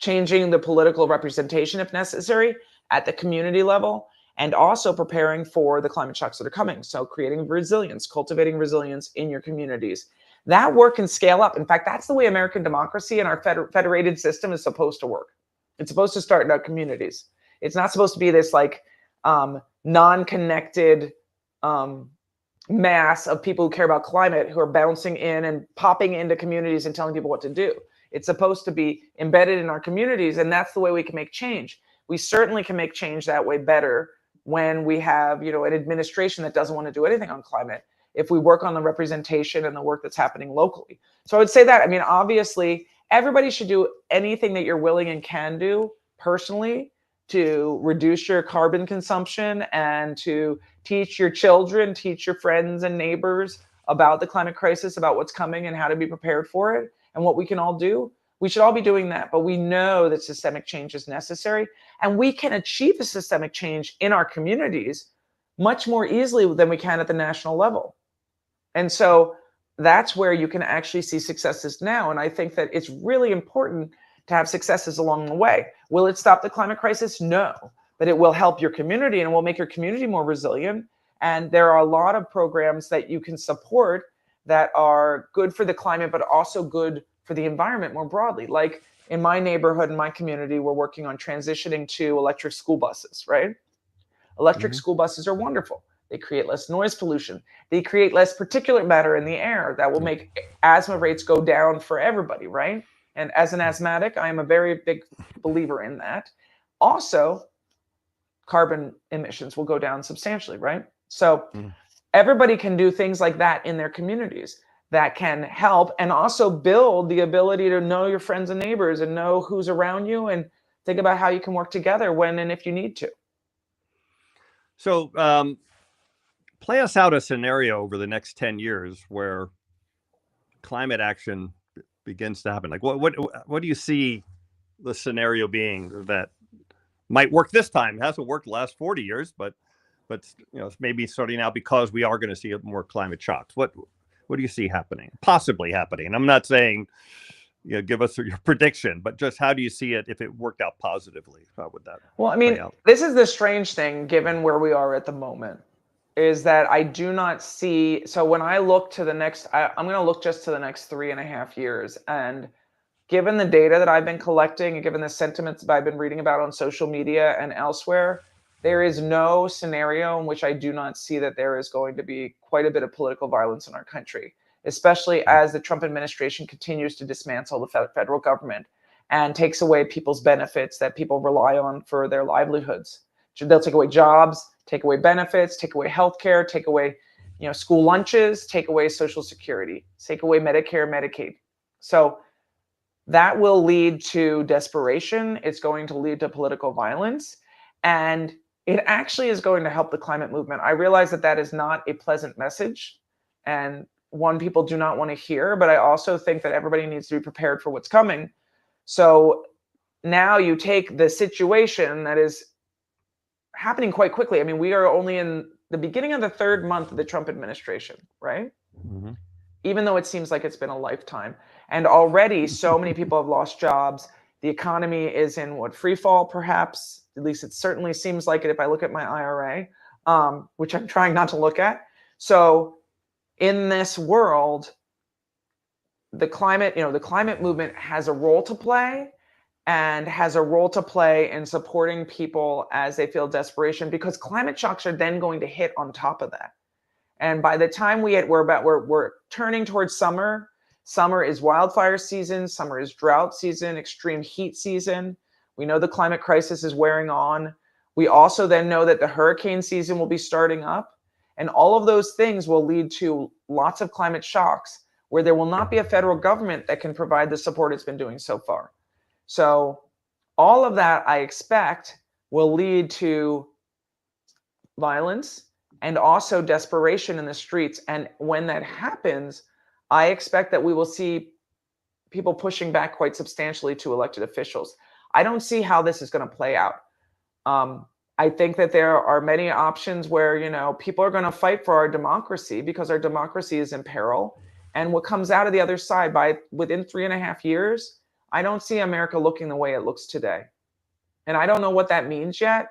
changing the political representation if necessary at the community level, and also preparing for the climate shocks that are coming. So creating resilience, cultivating resilience in your communities. That work can scale up. In fact, that's the way American democracy and our federated system is supposed to work. It's supposed to start in our communities. It's not supposed to be this non-connected mass of people who care about climate who are bouncing in and popping into communities and telling people what to do. It's supposed to be embedded in our communities, and that's the way we can make change. We certainly can make change that way better when we have, an administration that doesn't want to do anything on climate, if we work on the representation and the work that's happening locally. So I would say that, obviously, everybody should do anything that you're willing and can do personally to reduce your carbon consumption and to teach your children, teach your friends and neighbors about the climate crisis, about what's coming and how to be prepared for it and what we can all do. We should all be doing that, but we know that systemic change is necessary, and we can achieve a systemic change in our communities much more easily than we can at the national level. And so that's where you can actually see successes now. And I think that it's really important to have successes along the way. Will it stop the climate crisis? No, but it will help your community and it will make your community more resilient. And there are a lot of programs that you can support that are good for the climate, but also good for the environment more broadly. Like in my neighborhood, in my community, we're working on transitioning to electric school buses, right? Electric school buses are wonderful. They create less noise pollution. They create less particulate matter in the air that will make asthma rates go down for everybody, right? And as an asthmatic, I am a very big believer in that. Also, carbon emissions will go down substantially, right? So everybody can do things like that in their communities that can help and also build the ability to know your friends and neighbors and know who's around you and think about how you can work together when and if you need to. So play us out a scenario over the next 10 years where climate action begins to happen. Like what do you see the scenario being that might work this time? It hasn't worked the last 40 years, but it's maybe starting out because we are going to see more climate shocks. What do you see possibly happening? And I'm not saying, give us your prediction, but just how do you see it if it worked out positively? How would that play out? This is the strange thing, given where we are at the moment, is that I do not see. So when I look to the next, I'm going to look just to the next 3.5 years. And given the data that I've been collecting and given the sentiments that I've been reading about on social media and elsewhere, there is no scenario in which I do not see that there is going to be quite a bit of political violence in our country. especially as the Trump administration continues to dismantle the federal government and takes away people's benefits that people rely on for their livelihoods. They'll take away jobs, take away benefits, take away healthcare, take away, school lunches, take away Social Security, take away Medicare, Medicaid. So that will lead to desperation. It's going to lead to political violence. And it actually is going to help the climate movement. I realize that that is not a pleasant message and one people do not want to hear, but I also think that everybody needs to be prepared for what's coming. So now you take the situation that is happening quite quickly. I mean, we are only in the beginning of the third month of the Trump administration, right? Mm-hmm. Even though it seems like it's been a lifetime. And already so many people have lost jobs. The economy is in free fall, perhaps. At least it certainly seems like it if I look at my IRA, which I'm trying not to look at. So in this world, the climate movement has a role to play and has a role to play in supporting people as they feel desperation, because climate shocks are then going to hit on top of that. And by the time we're turning towards summer. Summer is wildfire season. Summer is drought season, extreme heat season. We know the climate crisis is wearing on. We also then know that the hurricane season will be starting up. And all of those things will lead to lots of climate shocks where there will not be a federal government that can provide the support it's been doing so far. So all of that, I expect, will lead to violence and also desperation in the streets. And when that happens, I expect that we will see people pushing back quite substantially to elected officials. I don't see how this is going to play out. I think that there are many options where, people are going to fight for our democracy because our democracy is in peril. And what comes out of the other side within 3.5 years, I don't see America looking the way it looks today. And I don't know what that means yet.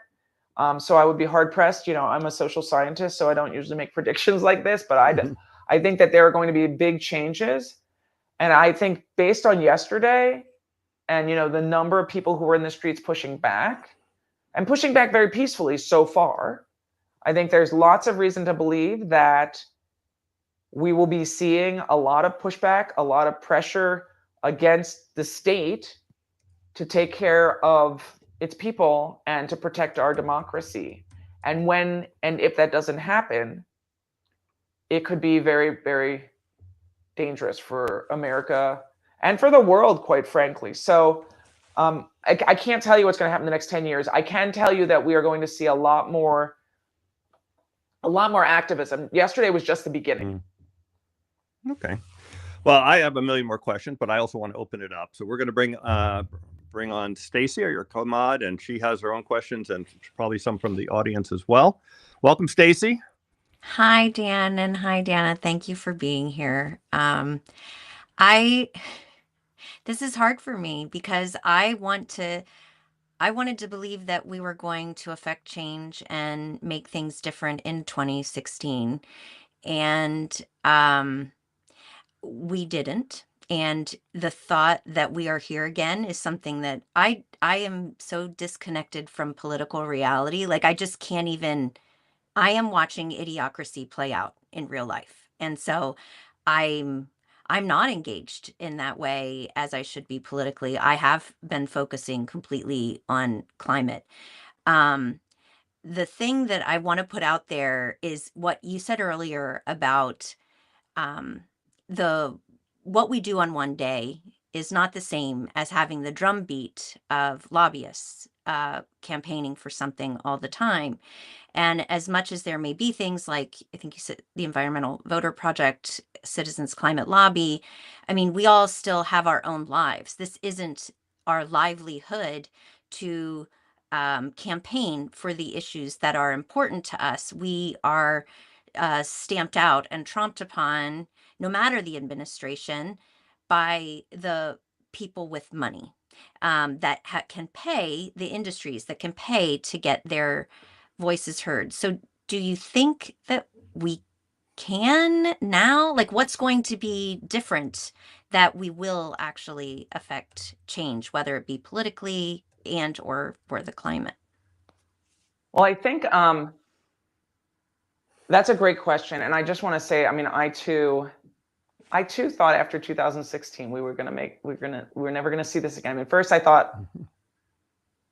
So I would be hard pressed. I'm a social scientist, so I don't usually make predictions like this, but I think that there are going to be big changes. And I think based on yesterday and, the number of people who were in the streets pushing back very peacefully so far, I think there's lots of reason to believe that we will be seeing a lot of pushback, a lot of pressure against the state to take care of its people and to protect our democracy. And if that doesn't happen, it could be very, very dangerous for America and for the world, quite frankly. So I can't tell you what's going to happen in the next 10 years. I can tell you that we are going to see a lot more activism. Yesterday was just the beginning. Okay. Well, I have a million more questions, but I also want to open it up. So we're going to bring on Stacy, your co-mod, and she has her own questions and probably some from the audience as well. Welcome, Stacy. Hi, Dan, and hi, Dana. Thank you for being here. This is hard for me because I wanted to believe that we were going to affect change and make things different in 2016, and we didn't. And the thought that we are here again is something that I am so disconnected from political reality. Like I just can't even. I am watching idiocracy play out in real life. And so I'm not engaged in that way as I should be politically. I have been focusing completely on climate. The thing that I want to put out there is what you said earlier about what we do on one day is not the same as having the drumbeat of lobbyists campaigning for something all the time. And as much as there may be things like, I think you said the Environmental Voter Project, Citizens Climate Lobby, I mean, we all still have our own lives. This isn't our livelihood to campaign for the issues that are important to us. We are stamped out and tromped upon, no matter the administration, by the people with money that can pay, the industries that can pay to get their voices heard. So do you think that we can now? Like, what's going to be different that we will actually affect change, whether it be politically and or for the climate? Well, I think that's a great question. And I just want to say, I mean, I too I too thought after 2016 we were never gonna see this again. At first I thought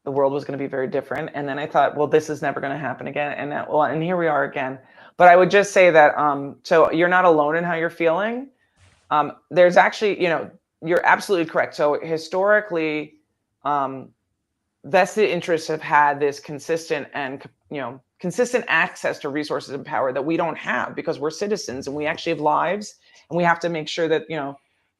the world was going to be very different, and then I thought, well, this is never going to happen again, and that, well, and here we are again. But I would just say that so you're not alone in how you're feeling. There's actually, you're absolutely correct. So historically, vested interests have had this consistent and consistent access to resources and power that we don't have because we're citizens and we actually have lives, and we have to make sure that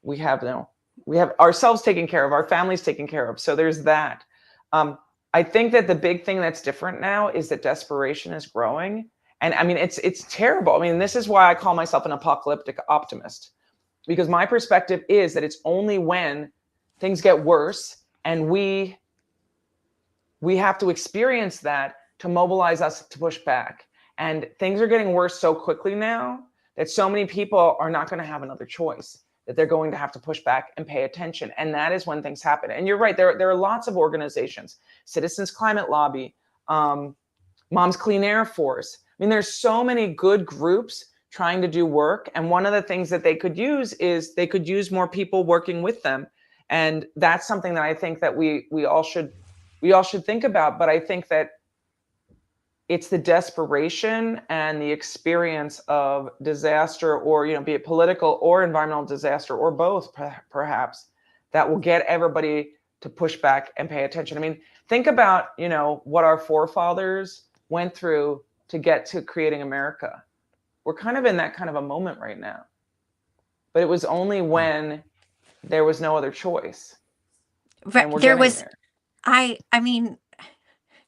we have ourselves taken care of, our families taken care of. So there's that. I think that the big thing that's different now is that desperation is growing, and I mean it's terrible. I mean, this is why I call myself an apocalyptic optimist, because my perspective is that it's only when things get worse and we have to experience that to mobilize us to push back. And things are getting worse so quickly now that so many people are not going to have another choice, that they're going to have to push back and pay attention. And that is when things happen. And you're right, there are lots of organizations, Citizens Climate Lobby, Mom's Clean Air Force. I mean, there's so many good groups trying to do work. And one of the things that they could use is they could use more people working with them. And that's something that I think that we all should think about. But I think that it's the desperation and the experience of disaster, or be it political or environmental disaster, or both perhaps, that will get everybody to push back and pay attention. I mean, think about what our forefathers went through to get to creating America. We're kind of in that kind of a moment right now, but it was only when there was no other choice. Right. There was, I mean,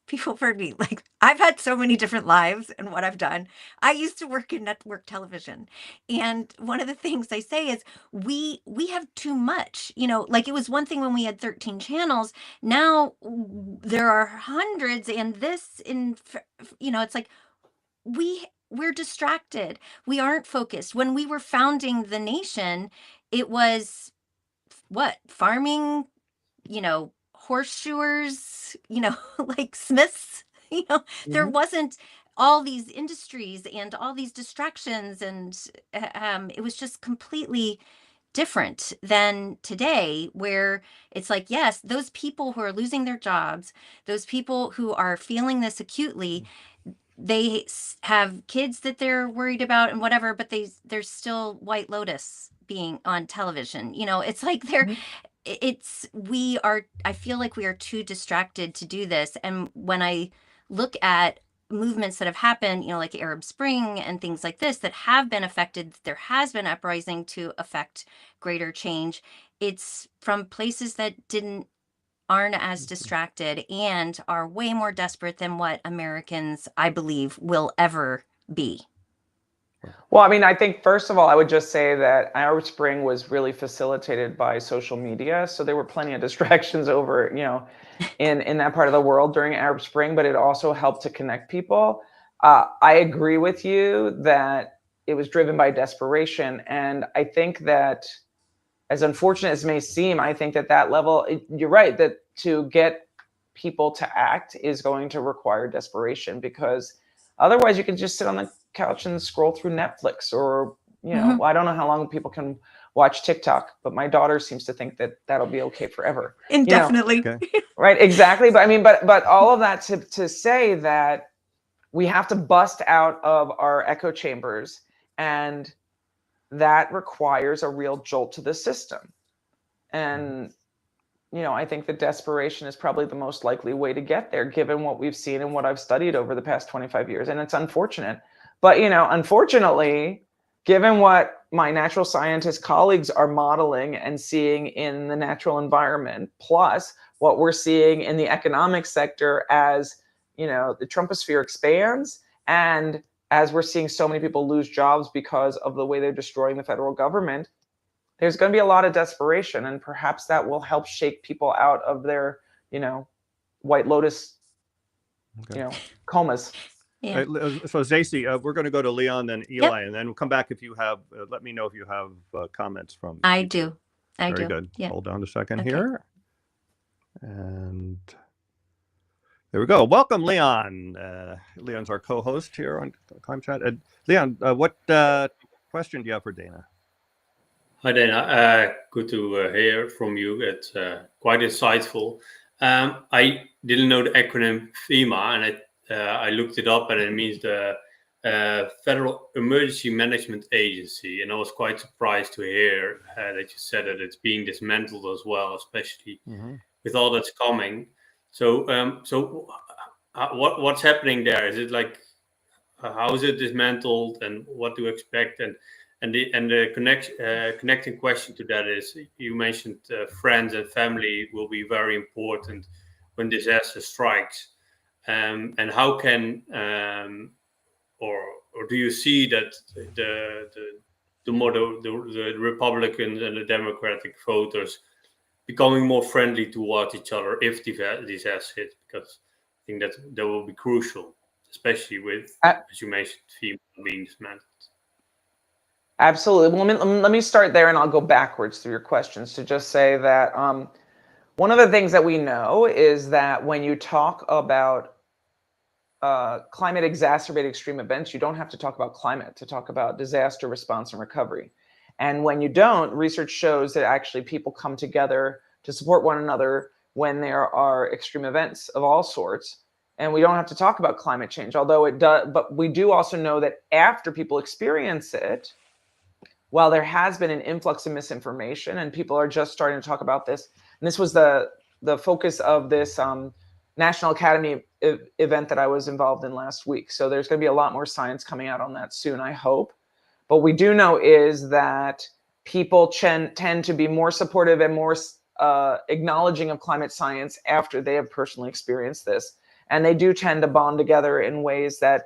people have heard me, like, I've had so many different lives and what I've done. I used to work in network television. And one of the things I say is we have too much, like it was one thing when we had 13 channels. Now there are hundreds, and it's like we're distracted. We aren't focused. When we were founding the nation, it was what? Farming, horseshoers, like smiths, there wasn't all these industries and all these distractions. And it was just completely different than today, where it's like, yes, those people who are losing their jobs, those people who are feeling this acutely, they have kids that they're worried about and whatever, but there's still White Lotus being on television. It's like I feel like we are too distracted to do this. And when I look at movements that have happened, like Arab Spring and things like this that have been affected, there has been uprising to affect greater change. It's from places that aren't as distracted and are way more desperate than what Americans, I believe, will ever be. Well, I mean, I think first of all, I would just say that Arab Spring was really facilitated by social media. So there were plenty of distractions over, in that part of the world during Arab Spring, but it also helped to connect people. I agree with you that it was driven by desperation. And I think that, as unfortunate as it may seem, I think that level, you're right, that to get people to act is going to require desperation, because otherwise you can just sit on the couch and scroll through Netflix, or I don't know how long people can watch TikTok, but my daughter seems to think that that'll be okay forever. Indefinitely. Okay. Right, exactly. But I mean, but all of that to say that we have to bust out of our echo chambers, and that requires a real jolt to the system. And I think that desperation is probably the most likely way to get there, given what we've seen and what I've studied over the past 25 years. And it's unfortunate. But, unfortunately, given what my natural scientist colleagues are modeling and seeing in the natural environment, plus what we're seeing in the economic sector as, the Trumposphere expands, and as we're seeing so many people lose jobs because of the way they're destroying the federal government, there's going to be a lot of desperation, and perhaps that will help shake people out of their, White Lotus, comas. Yeah. So Stacey, we're going to go to Leon, then Eli, and then we'll come back if you have, let me know if you have comments from. I do. Very good. Yeah. Hold on a second here. And there we go. Welcome, Leon. Leon's our co-host here on Climate Chat. Leon, what question do you have for Dana? Hi, Dana. Good to hear from you. It's quite insightful. I didn't know the acronym FEMA, and I looked it up, and it means the Federal Emergency Management Agency. And I was quite surprised to hear that you said that it's being dismantled as well, especially with all that's coming. So, what's happening there? Is it like how is it dismantled, and what to expect? And the connecting question to that is, you mentioned friends and family will be very important when disaster strikes, and how can or do you see that the Republicans and the Democratic voters becoming more friendly towards each other if disaster hits? Because I think that will be crucial, especially with, as you mentioned, FEMA being dismantled. Absolutely. Well, let me start there, and I'll go backwards through your questions to just say that one of the things that we know is that when you talk about climate exacerbated extreme events, you don't have to talk about climate to talk about disaster response and recovery. And when you don't, research shows that actually people come together to support one another when there are extreme events of all sorts. And we don't have to talk about climate change, although it does. But we do also know that after people experience it, while there has been an influx of misinformation and people are just starting to talk about this, and this was the focus of this National Academy event that I was involved in last week. So there's going to be a lot more science coming out on that soon, I hope. But what we do know is that people tend to be more supportive and more acknowledging of climate science after they have personally experienced this. And they do tend to bond together in ways that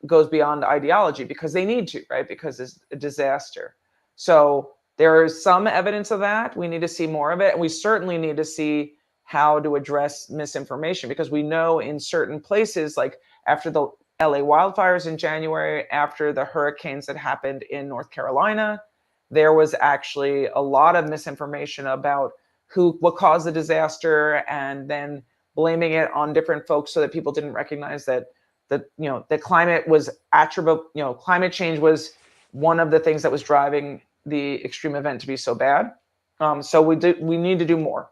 goes beyond ideology because they need to, right? Because it's a disaster. So there is some evidence of that. We need to see more of it. And we certainly need to see how to address misinformation, because we know in certain places, like after the LA wildfires in January, after the hurricanes that happened in North Carolina, there was actually a lot of misinformation about what caused the disaster, and then blaming it on different folks so that people didn't recognize that the climate was climate change was one of the things that was driving the extreme event to be so bad. So we need to do more.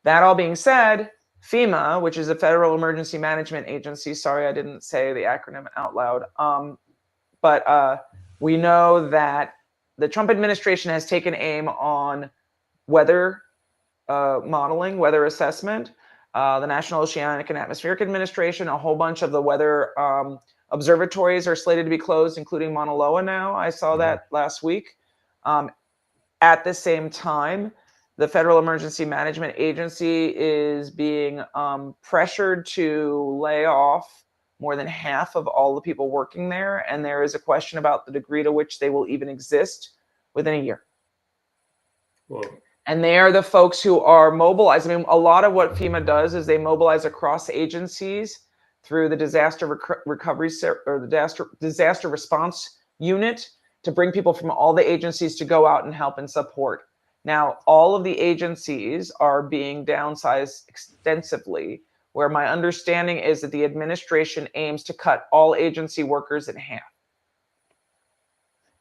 That all being said, FEMA, which is a Federal Emergency Management Agency, sorry I didn't say the acronym out loud, but we know that the Trump administration has taken aim on weather modeling, weather assessment. The National Oceanic and Atmospheric Administration, a whole bunch of the weather observatories are slated to be closed, including Mauna Loa now. I saw that last week. At the same time, the Federal Emergency Management Agency is being pressured to lay off more than half of all the people working there. And there is a question about the degree to which they will even exist within a year. Whoa. And they are the folks who are mobilized. I mean, a lot of what FEMA does is they mobilize across agencies through the disaster recovery or the disaster response unit to bring people from all the agencies to go out and help and support. Now, all of the agencies are being downsized extensively, where my understanding is that the administration aims to cut all agency workers in half.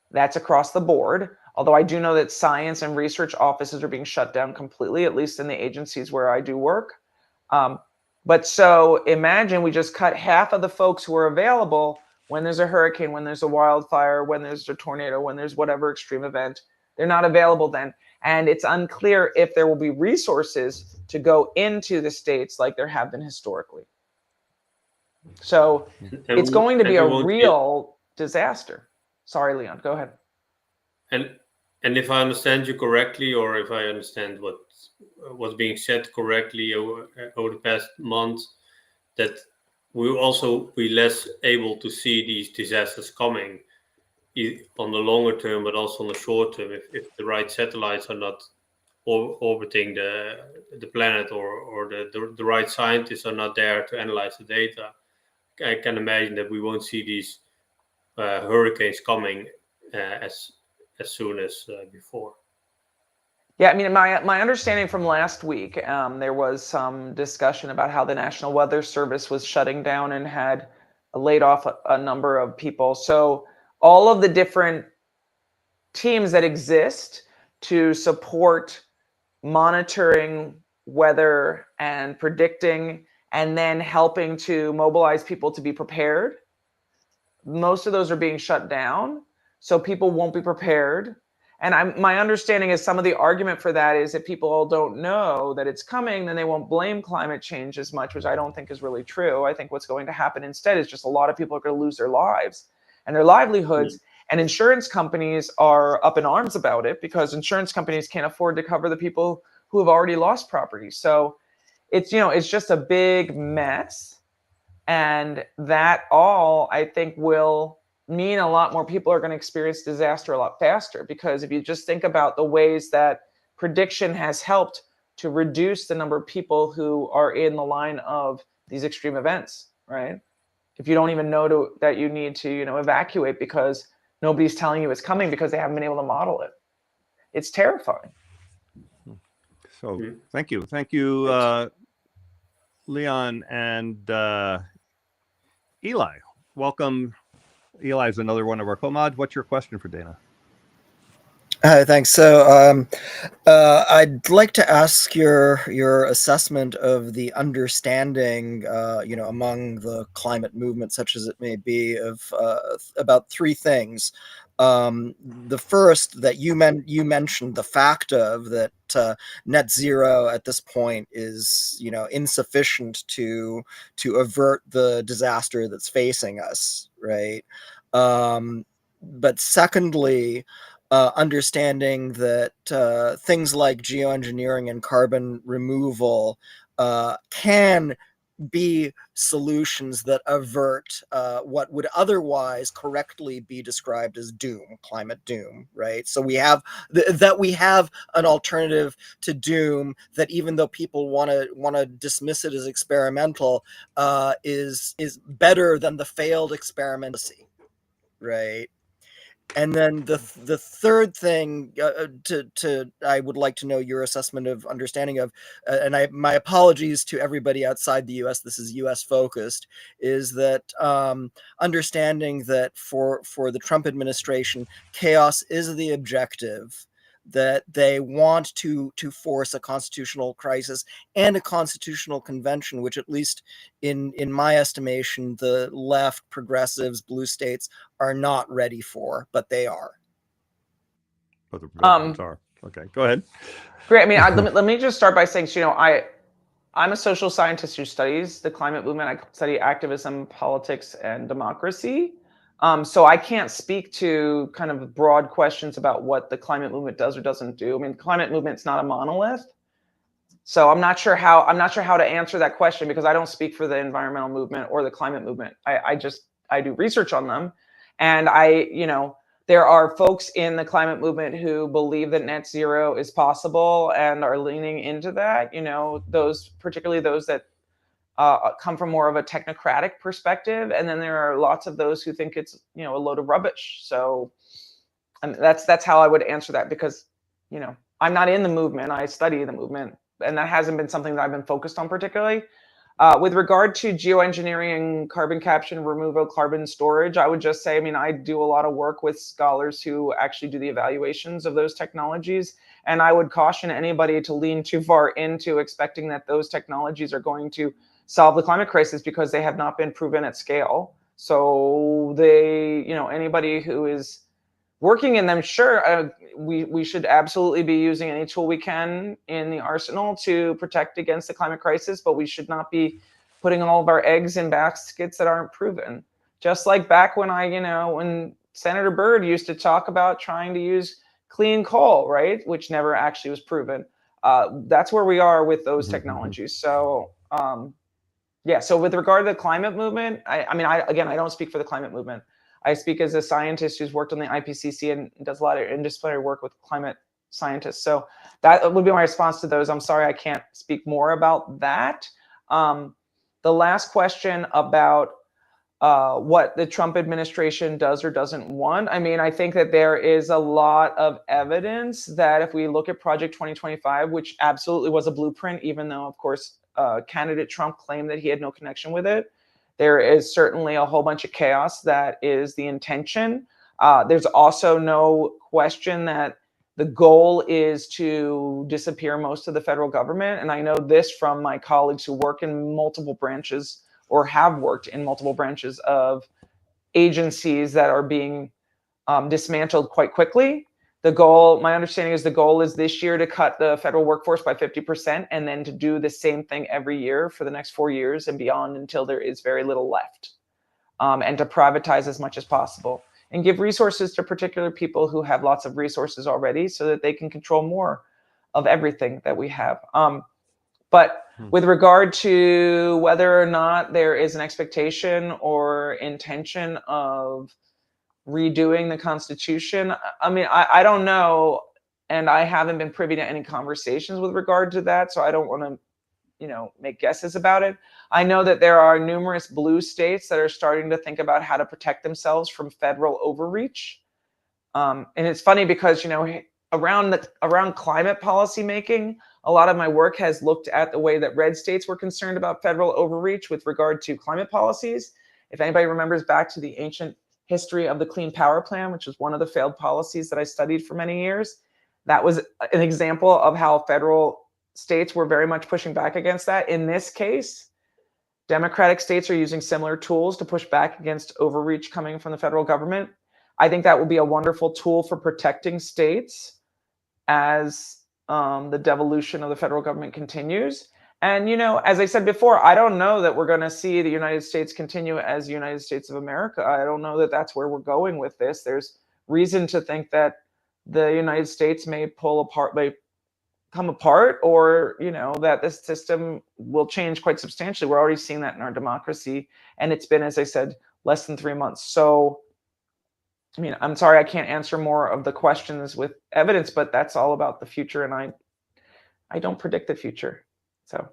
That's across the board. Although I do know that science and research offices are being shut down completely, at least in the agencies where I do work. But so imagine we just cut half of the folks who are available when there's a hurricane, when there's a wildfire, when there's a tornado, when there's whatever extreme event. They're not available then. And it's unclear if there will be resources to go into the states like there have been historically. So it's going to be a real disaster. Sorry, Leon, go ahead. And if I understand you correctly, or if I understand what was being said correctly over the past month, that we will also be less able to see these disasters coming on the longer term, but also on the short term, if the right satellites are not orbiting the planet, or the right scientists are not there to analyze the data. I can imagine that we won't see these hurricanes coming as soon as before. Yeah, I mean, my understanding from last week, there was some discussion about how the National Weather Service was shutting down and had laid off a number of people. So all of the different teams that exist to support monitoring weather and predicting, and then helping to mobilize people to be prepared. Most of those are being shut down, so people won't be prepared. And my understanding is some of the argument for that is if people don't know that it's coming, then they won't blame climate change as much, which I don't think is really true. I think what's going to happen instead is just a lot of people are going to lose their lives and their livelihoods. And insurance companies are up in arms about it because insurance companies can't afford to cover the people who have already lost property. So it's, it's just a big mess. And that all, I think, will mean a lot more people are going to experience disaster a lot faster. Because if you just think about the ways that prediction has helped to reduce the number of people who are in the line of these extreme events, right? If you don't even know that you need to, evacuate because nobody's telling you it's coming because they haven't been able to model it. It's terrifying. So thank you. Leon and Eli. Welcome. Eli is another one of our co-mods. What's your question for Dana? Hi, thanks. So I'd like to ask your assessment of the understanding, among the climate movement, such as it may be, of about three things. The first, that you mentioned the fact of that net zero at this point is insufficient to avert the disaster that's facing us, right? But secondly, understanding that things like geoengineering and carbon removal can be solutions that avert what would otherwise correctly be described as doom, climate doom, right? So we have we have an alternative to doom that, even though people want to dismiss it as experimental, is better than the failed experiment, right? And then the third thing I would like to know your assessment of understanding of, and my apologies to everybody outside the U.S. This is U.S. focused, is that understanding that for the Trump administration, chaos is the objective, that they want to force a constitutional crisis and a constitutional convention, which, at least in my estimation, the left, progressives, blue states are not ready for, but they are. But the Republicans are. Okay, go ahead. Great. I mean, let me just start by saying, I'm a social scientist who studies the climate movement. I study activism, politics, and democracy. So I can't speak to kind of broad questions about what the climate movement does or doesn't do. I mean, the climate movement's not a monolith. So I'm not sure how to answer that question, because I don't speak for the environmental movement or the climate movement. I do research on them. And there are folks in the climate movement who believe that net zero is possible and are leaning into that, particularly those that come from more of a technocratic perspective. And then there are lots of those who think it's, a load of rubbish. So that's how I would answer that, because, I'm not in the movement. I study the movement, and that hasn't been something that I've been focused on particularly. With regard to geoengineering, carbon capture and removal, carbon storage, I would just say, I do a lot of work with scholars who actually do the evaluations of those technologies. And I would caution anybody to lean too far into expecting that those technologies are going to solve the climate crisis, because they have not been proven at scale. So anybody who is working in them, sure, we should absolutely be using any tool we can in the arsenal to protect against the climate crisis, but we should not be putting all of our eggs in baskets that aren't proven. Just like back when when Senator Byrd used to talk about trying to use clean coal, right, which never actually was proven. That's where we are with those technologies. So so with regard to the climate movement, I don't speak for the climate movement. I speak as a scientist who's worked on the IPCC and does a lot of interdisciplinary work with climate scientists. So that would be my response to those. I'm sorry, I can't speak more about that. The last question about what the Trump administration does or doesn't want. I think that there is a lot of evidence that if we look at Project 2025, which absolutely was a blueprint, even though, of course, candidate Trump claimed that he had no connection with it, there is certainly a whole bunch of chaos that is the intention. There's also no question that The goal is to disappear most of the federal government. And I know this from my colleagues who work in multiple branches or have worked in multiple branches of agencies that are being dismantled quite quickly. The goal, my understanding is the goal is this year to cut the federal workforce by 50% and then to do the same thing every year for the next 4 years and beyond until there is very little left. And to privatize as much as possible and give resources to particular people who have lots of resources already so that they can control more of everything that we have. But with regard to whether or not there is an expectation or intention of redoing the Constitution, I mean, I don't know, and I haven't been privy to any conversations with regard to that, so I don't want to, you know, make guesses about it. I know that there are numerous blue states that are starting to think about how to protect themselves from federal overreach. And it's funny because, you know, around climate policy making, a lot of my work has looked at the way that red states were concerned about federal overreach with regard to climate policies. If anybody remembers back to the ancient history of the Clean Power Plan, which was one of the failed policies that I studied for many years, that was an example of how federal states were very much pushing back against that. In this case, Democratic states are using similar tools to push back against overreach coming from the federal government. I think that will be a wonderful tool for protecting states as the devolution of the federal government continues. And, you know, as I said before, I don't know that we're going to see the United States continue as the United States of America. I don't know that that's where we're going with this. There's reason to think that the United States may come apart, or, you know, that this system will change quite substantially. We're already seeing that in our democracy. And it's been, as I said, less than 3 months. So, I mean, I'm sorry, I can't answer more of the questions with evidence, but that's all about the future. And I don't predict the future. So.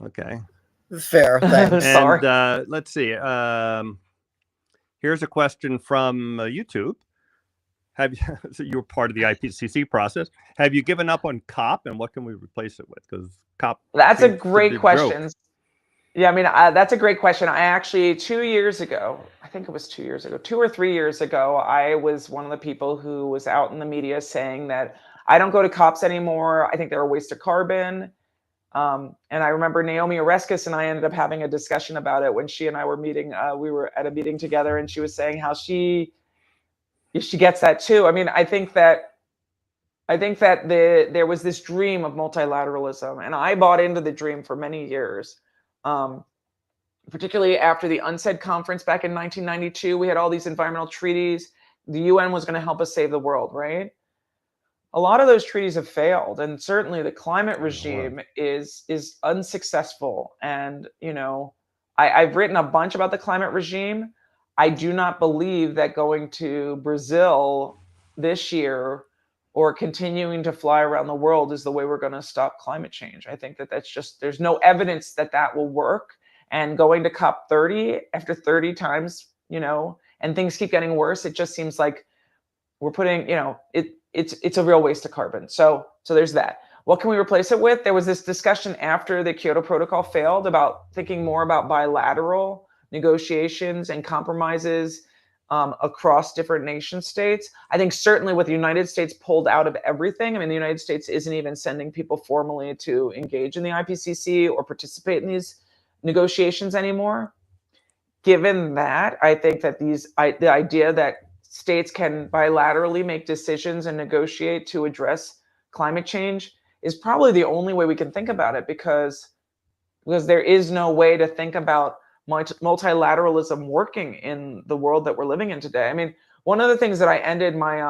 Okay. Fair, thanks. Sorry. And let's see. Here's a question from YouTube. Have you, so you're part of the IPCC process. Have you given up on COP, and what can we replace it with? Because COP. That's a great question. Joke. Yeah, I mean, that's a great question. I actually, 2 years ago, I think it was 2 years ago, 2 or 3 years ago, I was one of the people who was out in the media saying that I don't go to COPs anymore. I think they're a waste of carbon. And I remember Naomi Oreskes and I ended up having a discussion about it when she and I were meeting. We were at a meeting together, and she was saying how she gets that too. I mean, I think that there was this dream of multilateralism, and I bought into the dream for many years. Particularly after the UNCED conference back in 1992, we had all these environmental treaties. The UN was going to help us save the world, right? A lot of those treaties have failed, and certainly the climate regime is unsuccessful. And, you know, I've written a bunch about the climate regime. I do not believe that going to Brazil this year or continuing to fly around the world is the way we're going to stop climate change. I think that that's just, there's no evidence that that will work. And going to COP 30 after 30 times, you know, and things keep getting worse, it just seems like we're putting, you know, it's a real waste of carbon. So there's that. What can we replace it with? There was this discussion after the Kyoto Protocol failed about thinking more about bilateral negotiations and compromises across different nation states. I think certainly with the United States pulled out of everything, I mean, the United States isn't even sending people formally to engage in the IPCC or participate in these negotiations anymore. Given that, I think that the idea that states can bilaterally make decisions and negotiate to address climate change is probably the only way we can think about it, because there is no way to think about multilateralism working in the world that we're living in today. I mean, one of the things that I ended my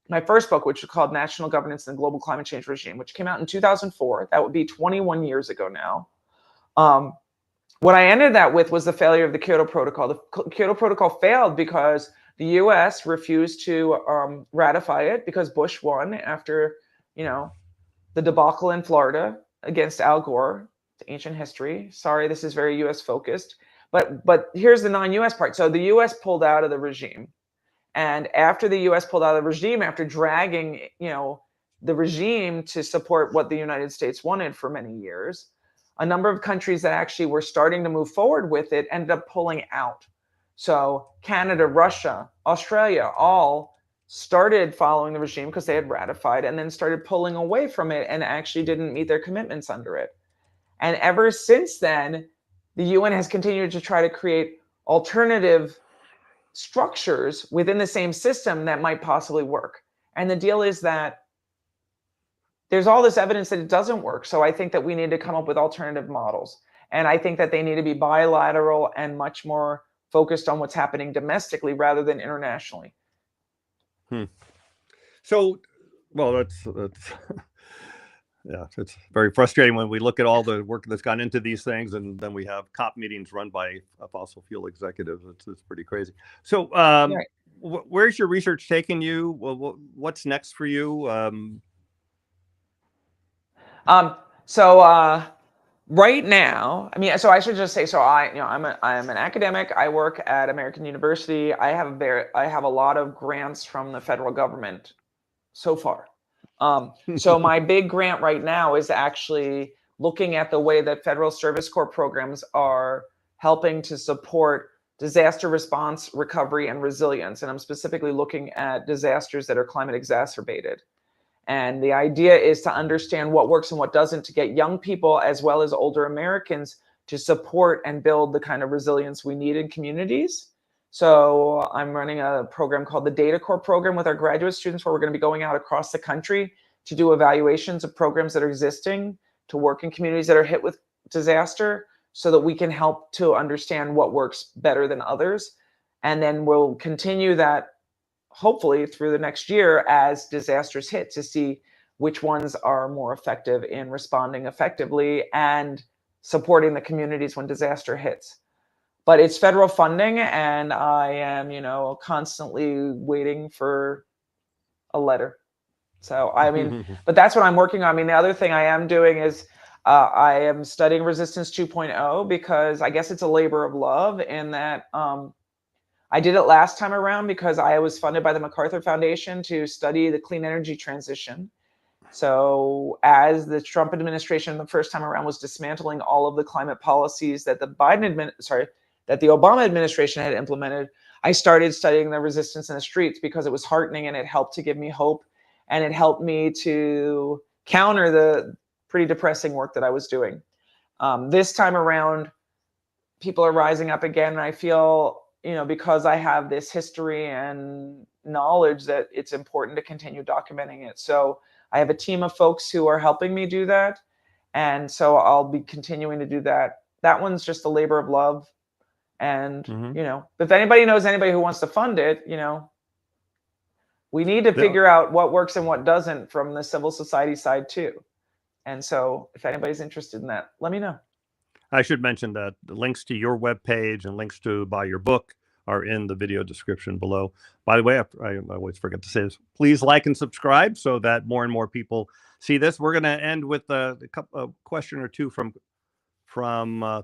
my first book, which was called National Governance and the Global Climate Change Regime, which came out in 2004, that would be 21 years ago now. What I ended that with was the failure of the Kyoto Protocol. The Kyoto Protocol failed because the US refused to ratify it because Bush won after, you know, the debacle in Florida against Al Gore. It's ancient history. Sorry, this is very US focused. But here's the non-US part. So the US pulled out of the regime. And after the US pulled out of the regime, after dragging, you know, the regime to support what the United States wanted for many years, a number of countries that actually were starting to move forward with it ended up pulling out. So Canada, Russia, Australia, all started following the regime because they had ratified, and then started pulling away from it and actually didn't meet their commitments under it. And ever since then, the UN has continued to try to create alternative structures within the same system that might possibly work. And the deal is that there's all this evidence that it doesn't work. So I think that we need to come up with alternative models. And I think that they need to be bilateral and much more focused on what's happening domestically rather than internationally. So, well, that's yeah, it's very frustrating when we look at all the work that's gone into these things, and then we have COP meetings run by fossil fuel executives. It's pretty crazy. So, Right. Where's your research taking you? Well, what's next for you? Right now, I mean, so I should just say, so I'm an academic. I work at American University. I have a lot of grants from the federal government so far. So my big grant right now is actually looking at the way that federal service corps programs are helping to support disaster response, recovery, and resilience. And I'm specifically looking at disasters that are climate exacerbated. And the idea is to understand what works and what doesn't, to get young people as well as older Americans to support and build the kind of resilience we need in communities. So I'm running a program called the Data Corps program with our graduate students, where we're going to be going out across the country to do evaluations of programs that are existing, to work in communities that are hit with disaster, so that we can help to understand what works better than others. And then we'll continue that hopefully through the next year as disasters hit, to see which ones are more effective in responding effectively and supporting the communities when disaster hits. But it's federal funding, and I am, constantly waiting for a letter. So, I mean, but that's what I'm working on. I mean, the other thing I am doing is I am studying Resistance 2.0, because I guess it's a labor of love in that I did it last time around because I was funded by the MacArthur Foundation to study the clean energy transition. So as the Trump administration the first time around was dismantling all of the climate policies that the Obama administration had implemented, I started studying the resistance in the streets because it was heartening, and it helped to give me hope, and it helped me to counter the pretty depressing work that I was doing. This time around, people are rising up again, and I feel, because I have this history and knowledge, that it's important to continue documenting it. So I have a team of folks who are helping me do that. And so I'll be continuing to do that. That one's just a labor of love. And, if anybody knows anybody who wants to fund it, we need to figure out what works and what doesn't from the civil society side too. And so if anybody's interested in that, let me know. I should mention that the links to your webpage and links to buy your book are in the video description below. By the way, I always forget to say this, please like and subscribe so that more and more people see this. We're going to end with a question or two from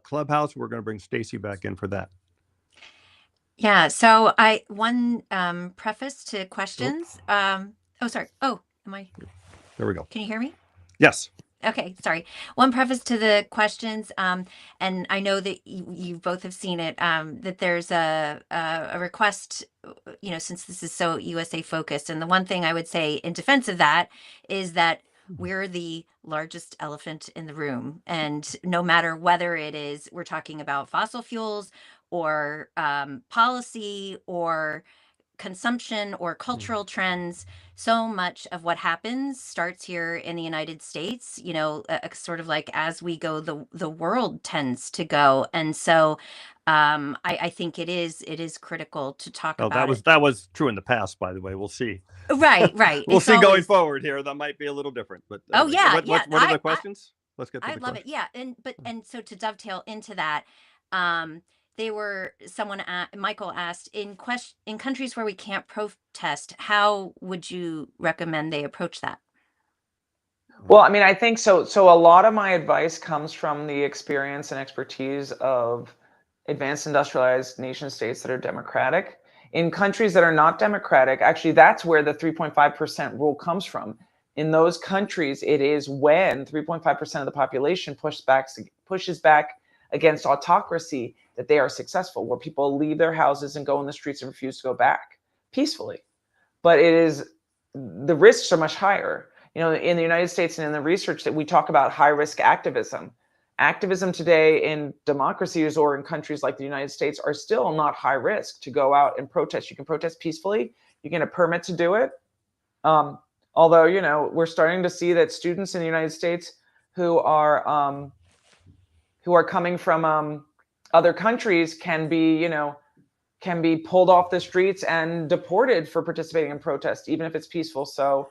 Clubhouse. We're going to bring Stacy back in for that. Yeah, so one preface to questions. Sorry. Oh, am I? There we go. Can you hear me? Yes. Okay, sorry. One preface to the questions, and I know that you both have seen it, that there's a request, since this is so USA focused. And the one thing I would say in defense of that is that we're the largest elephant in the room. And no matter whether we're talking about fossil fuels or policy or consumption or cultural trends, so much of what happens starts here in the United States, sort of like as we go, the world tends to go. And so I think it is critical to talk about that was true in the past, by the way. We'll see. Right. We'll see going forward here. That might be a little different. But anyway. What are the questions? Let's get to I love it. Yeah. And so to dovetail into that, Michael asked, in countries where we can't protest, how would you recommend they approach that? Well, I mean, I think so. So a lot of my advice comes from the experience and expertise of advanced industrialized nation states that are democratic. In countries that are not democratic, actually, that's where the 3.5% rule comes from. In those countries, it is when 3.5% of the population pushes back against autocracy that they are successful, where people leave their houses and go in the streets and refuse to go back peacefully. but the risks are much higher. In the United States and in the research that we talk about high risk activism. Activism today in democracies or in countries like the United States are still not high risk to go out and protest. You can protest peacefully. You get a permit to do it. Although, we're starting to see that students in the United States who are coming from other countries can be pulled off the streets and deported for participating in protest, even if it's peaceful. So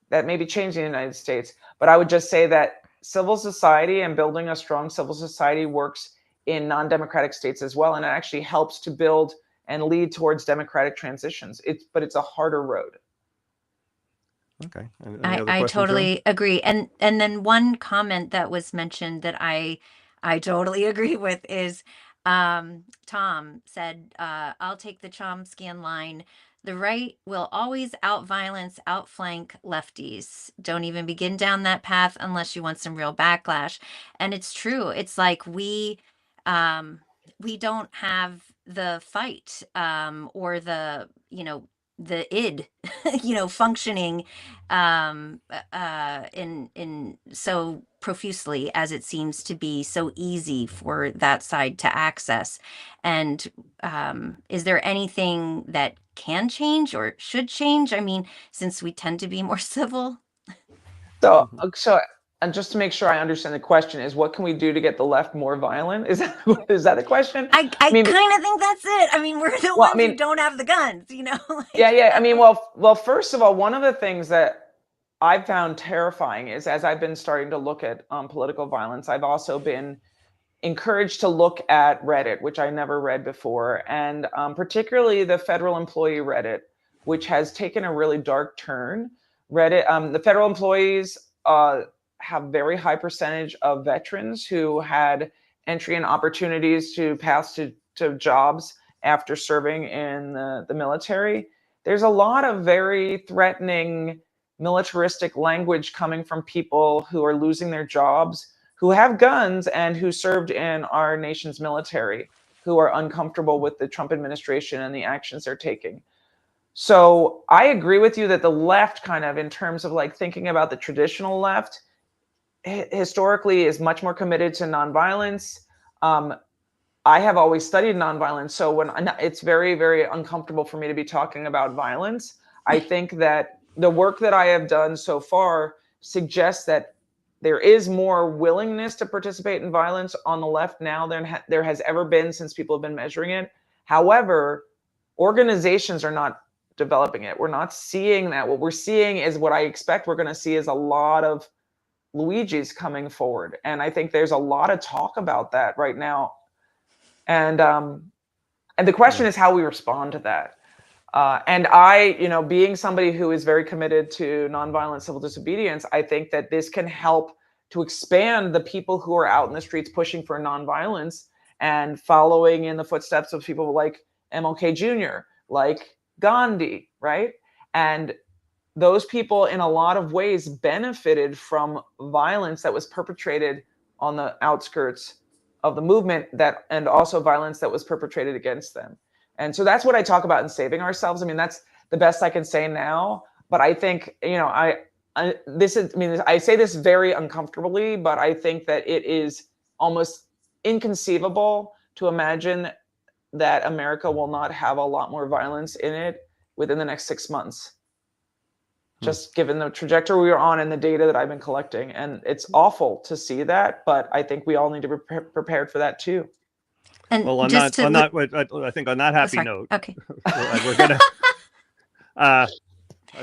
that may be changing in the United States. But I would just say that civil society and building a strong civil society works in non-democratic states as well. And it actually helps to build and lead towards democratic transitions. But it's a harder road. Okay. I totally agree. And then one comment that was mentioned that I totally agree with is Tom said, I'll take the Chomskyan line. The right will always out-violence, outflank lefties. Don't even begin down that path unless you want some real backlash. And it's true. It's like we don't have the fight or the id functioning in so profusely as it seems to be so easy for that side to access. And is there anything that can change or should change? I mean, since we tend to be more civil. So and just to make sure I understand the question is, what can we do to get the left more violent? Is that the question? I kind of think that's it. I mean, we're the ones who don't have the guns, Yeah. I mean, well, first of all, one of the things that I've found terrifying is, as I've been starting to look at political violence, I've also been encouraged to look at Reddit, which I never read before, and particularly the federal employee Reddit, which has taken a really dark turn. Reddit, the federal employees have very high percentage of veterans who had entry and opportunities to pass to jobs after serving in the military. There's a lot of very threatening militaristic language coming from people who are losing their jobs, who have guns and who served in our nation's military, who are uncomfortable with the Trump administration and the actions they're taking. So I agree with you that the left, kind of in terms of like thinking about the traditional left, historically is much more committed to nonviolence. I have always studied nonviolence, so it's very, very uncomfortable for me to be talking about violence. I think that the work that I have done so far suggests that there is more willingness to participate in violence on the left now than there has ever been since people have been measuring it. However, organizations are not developing it. We're not seeing that. What we're seeing is what I expect we're going to see is a lot of Luigi's coming forward. And I think there's a lot of talk about that right now. And the question is how we respond to that. And I, being somebody who is very committed to nonviolent civil disobedience, I think that this can help to expand the people who are out in the streets pushing for nonviolence and following in the footsteps of people like MLK Jr., like Gandhi, right? And those people in a lot of ways benefited from violence that was perpetrated on the outskirts of the movement, and also violence that was perpetrated against them. And so that's what I talk about in Saving Ourselves. I mean, that's the best I can say now. But I think, I say this very uncomfortably, but I think that it is almost inconceivable to imagine that America will not have a lot more violence in it within the next 6 months. Just given the trajectory we are on and the data that I've been collecting. And it's awful to see that, but I think we all need to be prepared for that too. And well, I think on that happy note, okay. we're gonna. I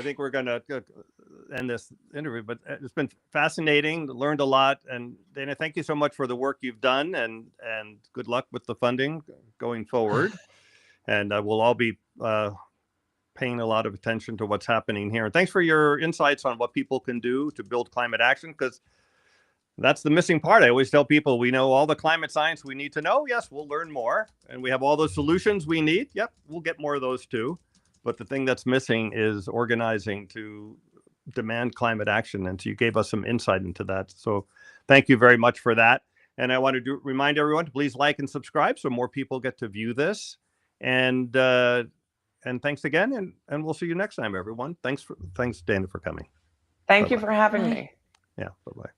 think we're gonna end this interview, but it's been fascinating. Learned a lot, and Dana, thank you so much for the work you've done, and good luck with the funding going forward. And we'll all be paying a lot of attention to what's happening here. And thanks for your insights on what people can do to build climate action, because that's the missing part. I always tell people we know all the climate science we need to know. Yes, we'll learn more. And we have all those solutions we need. Yep, we'll get more of those too. But the thing that's missing is organizing to demand climate action. And so you gave us some insight into that. So thank you very much for that. And I want to remind everyone to please like and subscribe so more people get to view this. And And thanks again, and we'll see you next time, everyone. Thanks, Dana, for coming. Thank you Bye-bye. for having Bye. me. Yeah, bye-bye.